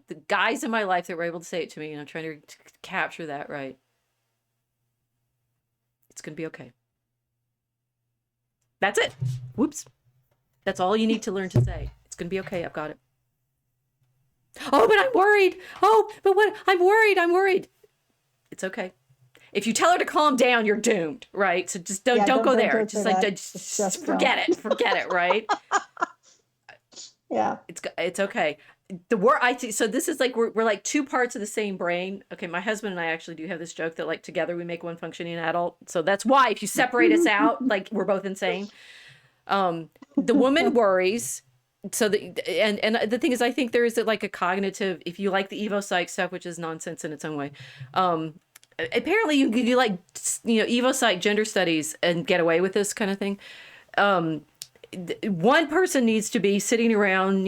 the guys in my life that were able to say it to me, and I'm trying to capture that right. It's going to be okay. That's it. Whoops. That's all you need to learn to say. It's going to be okay. I've got it. Oh, but I'm worried. Oh, but what? I'm worried. It's okay. If you tell her to calm down, you're doomed, right? So just don't go there. Just forget it. Forget it, right? Yeah. It's okay. So this is like we're like two parts of the same brain. Okay, my husband and I actually do have this joke that, like, together we make one functioning adult. So that's why if you separate us out, like, we're both insane. The woman worries. So and the thing is, I think there is like a cognitive, if you like the Evo Psych stuff, which is nonsense in its own way. Apparently you like, Evo Psych gender studies and get away with this kind of thing. one person needs to be sitting around,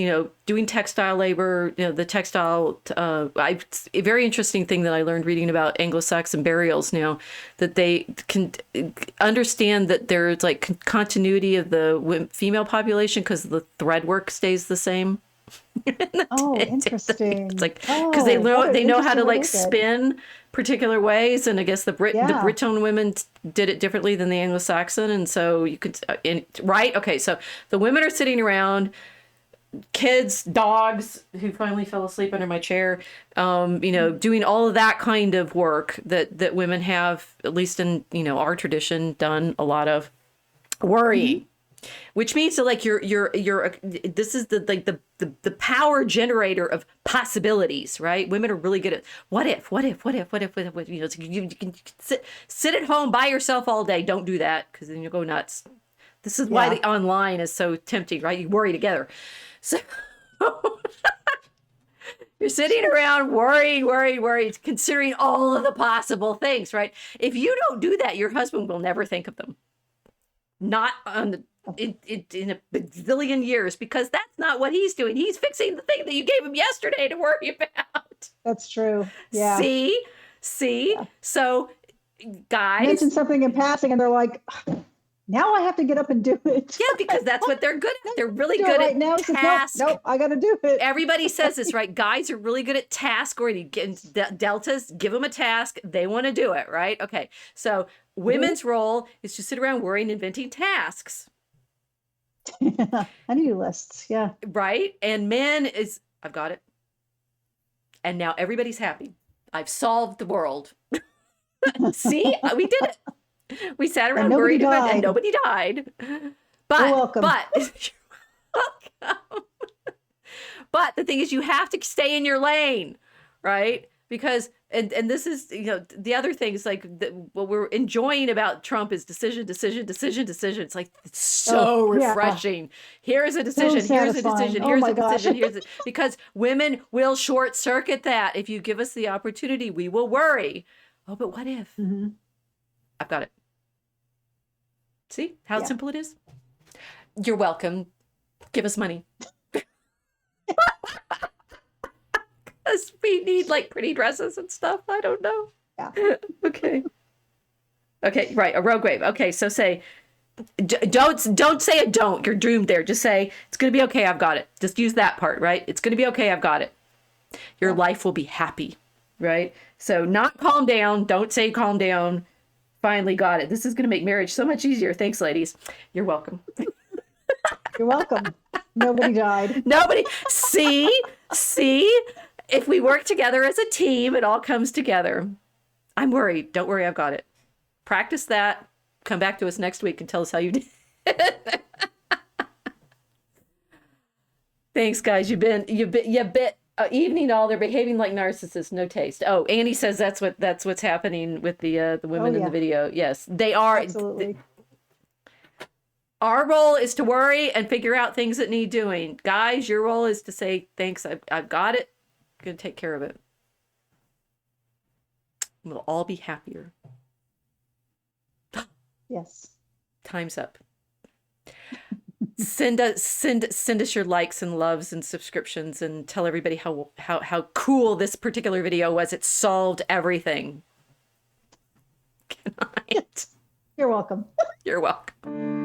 doing textile labor, the textile. A very interesting thing that I learned reading about Anglo-Saxon burials now, that they can understand that there's like continuity of the female population because the thread work stays the same. Oh, interesting. It's like because Oh, what an they know how to interesting like tidbit. spin particular ways, and I guess the Yeah. Breton women did it differently than the Anglo-Saxon, and so you could right. Okay, so the women are sitting around, kids, dogs who finally fell asleep under my chair, doing all of that kind of work that women have, at least in our tradition, done a lot of Mm-hmm. worrying. Which means that like you're this is the power generator of possibilities, right? Women are really good at what if. You can sit at home by yourself all day. Don't do that because then you'll go nuts. This is why Yeah. the online is so tempting, right? You worry together. So you're sitting around worrying, considering all of the possible things, right? If you don't do that, your husband will never think of them. Not on the in a bazillion years, because that's not what he's doing. He's fixing the thing that you gave him yesterday to worry about. That's true. Yeah. See, see. Yeah. So, Mention guys, something in passing, and they're like, now I have to get up and do it. yeah, because that's what they're good at. They're really Do it good right at now. He says, nope, task. nope, I got to do it. Everybody says this, right? Guys are really good at task oriented. Deltas, give them a task. They want to do it, right? Okay. So, women's role is to sit around worrying, inventing tasks. Honey-do lists. Yeah. Right? And men is, I've got it. And now everybody's happy. I've solved the world. See, we did it. We sat And around nobody worried about it, and died. nobody died. You're But, welcome. but the thing is, you have to stay in your lane, right? Because, and this is, the other thing is like what we're enjoying about Trump is decision. It's like, it's so Oh, yeah. refreshing. Here's a So decision, here's a satisfying. decision, Oh here's my a gosh. decision, because women will short circuit that. If you give us the opportunity, we will worry. Oh, but what if? Mm-hmm. I've got it. See how Yeah. simple it is? You're welcome. Give us money. Because we need like pretty dresses and stuff. I don't know. Yeah. Okay. Okay, right. A rogue wave. Okay, so say, don't say a don't. You're doomed there. Just say, it's going to be okay. I've got it. Just use that part, right? It's going to be okay. I've got it. Your life will be happy, right? So not calm down. Don't say calm down. Finally got it. This is going to make marriage so much easier. Thanks, ladies. You're welcome. You're welcome. Nobody died. Nobody. See? If we work together as a team, it all comes together. I'm worried. Don't worry. I've got it. Practice that. Come back to us next week and tell us how you did. Thanks, guys. You've been evening all. They're behaving like narcissists. No taste. Oh, Annie says that's what's happening with the women in the video. Yes, they are. Absolutely. Our role is to worry and figure out things that need doing. Guys, your role is to say, thanks, I've got it. I'm going to take care of it. We'll all be happier. Yes. Time's up. Send us your likes and loves and subscriptions, and tell everybody how cool this particular video was. It solved everything. Good night. You're welcome. You're welcome.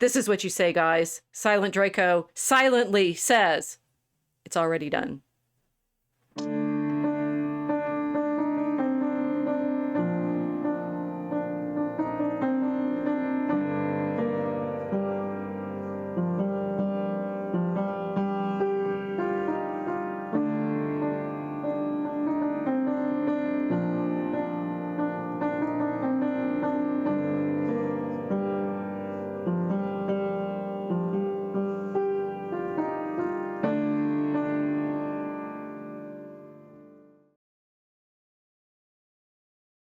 This is what you say, guys. Silent Draco silently says, it's already done.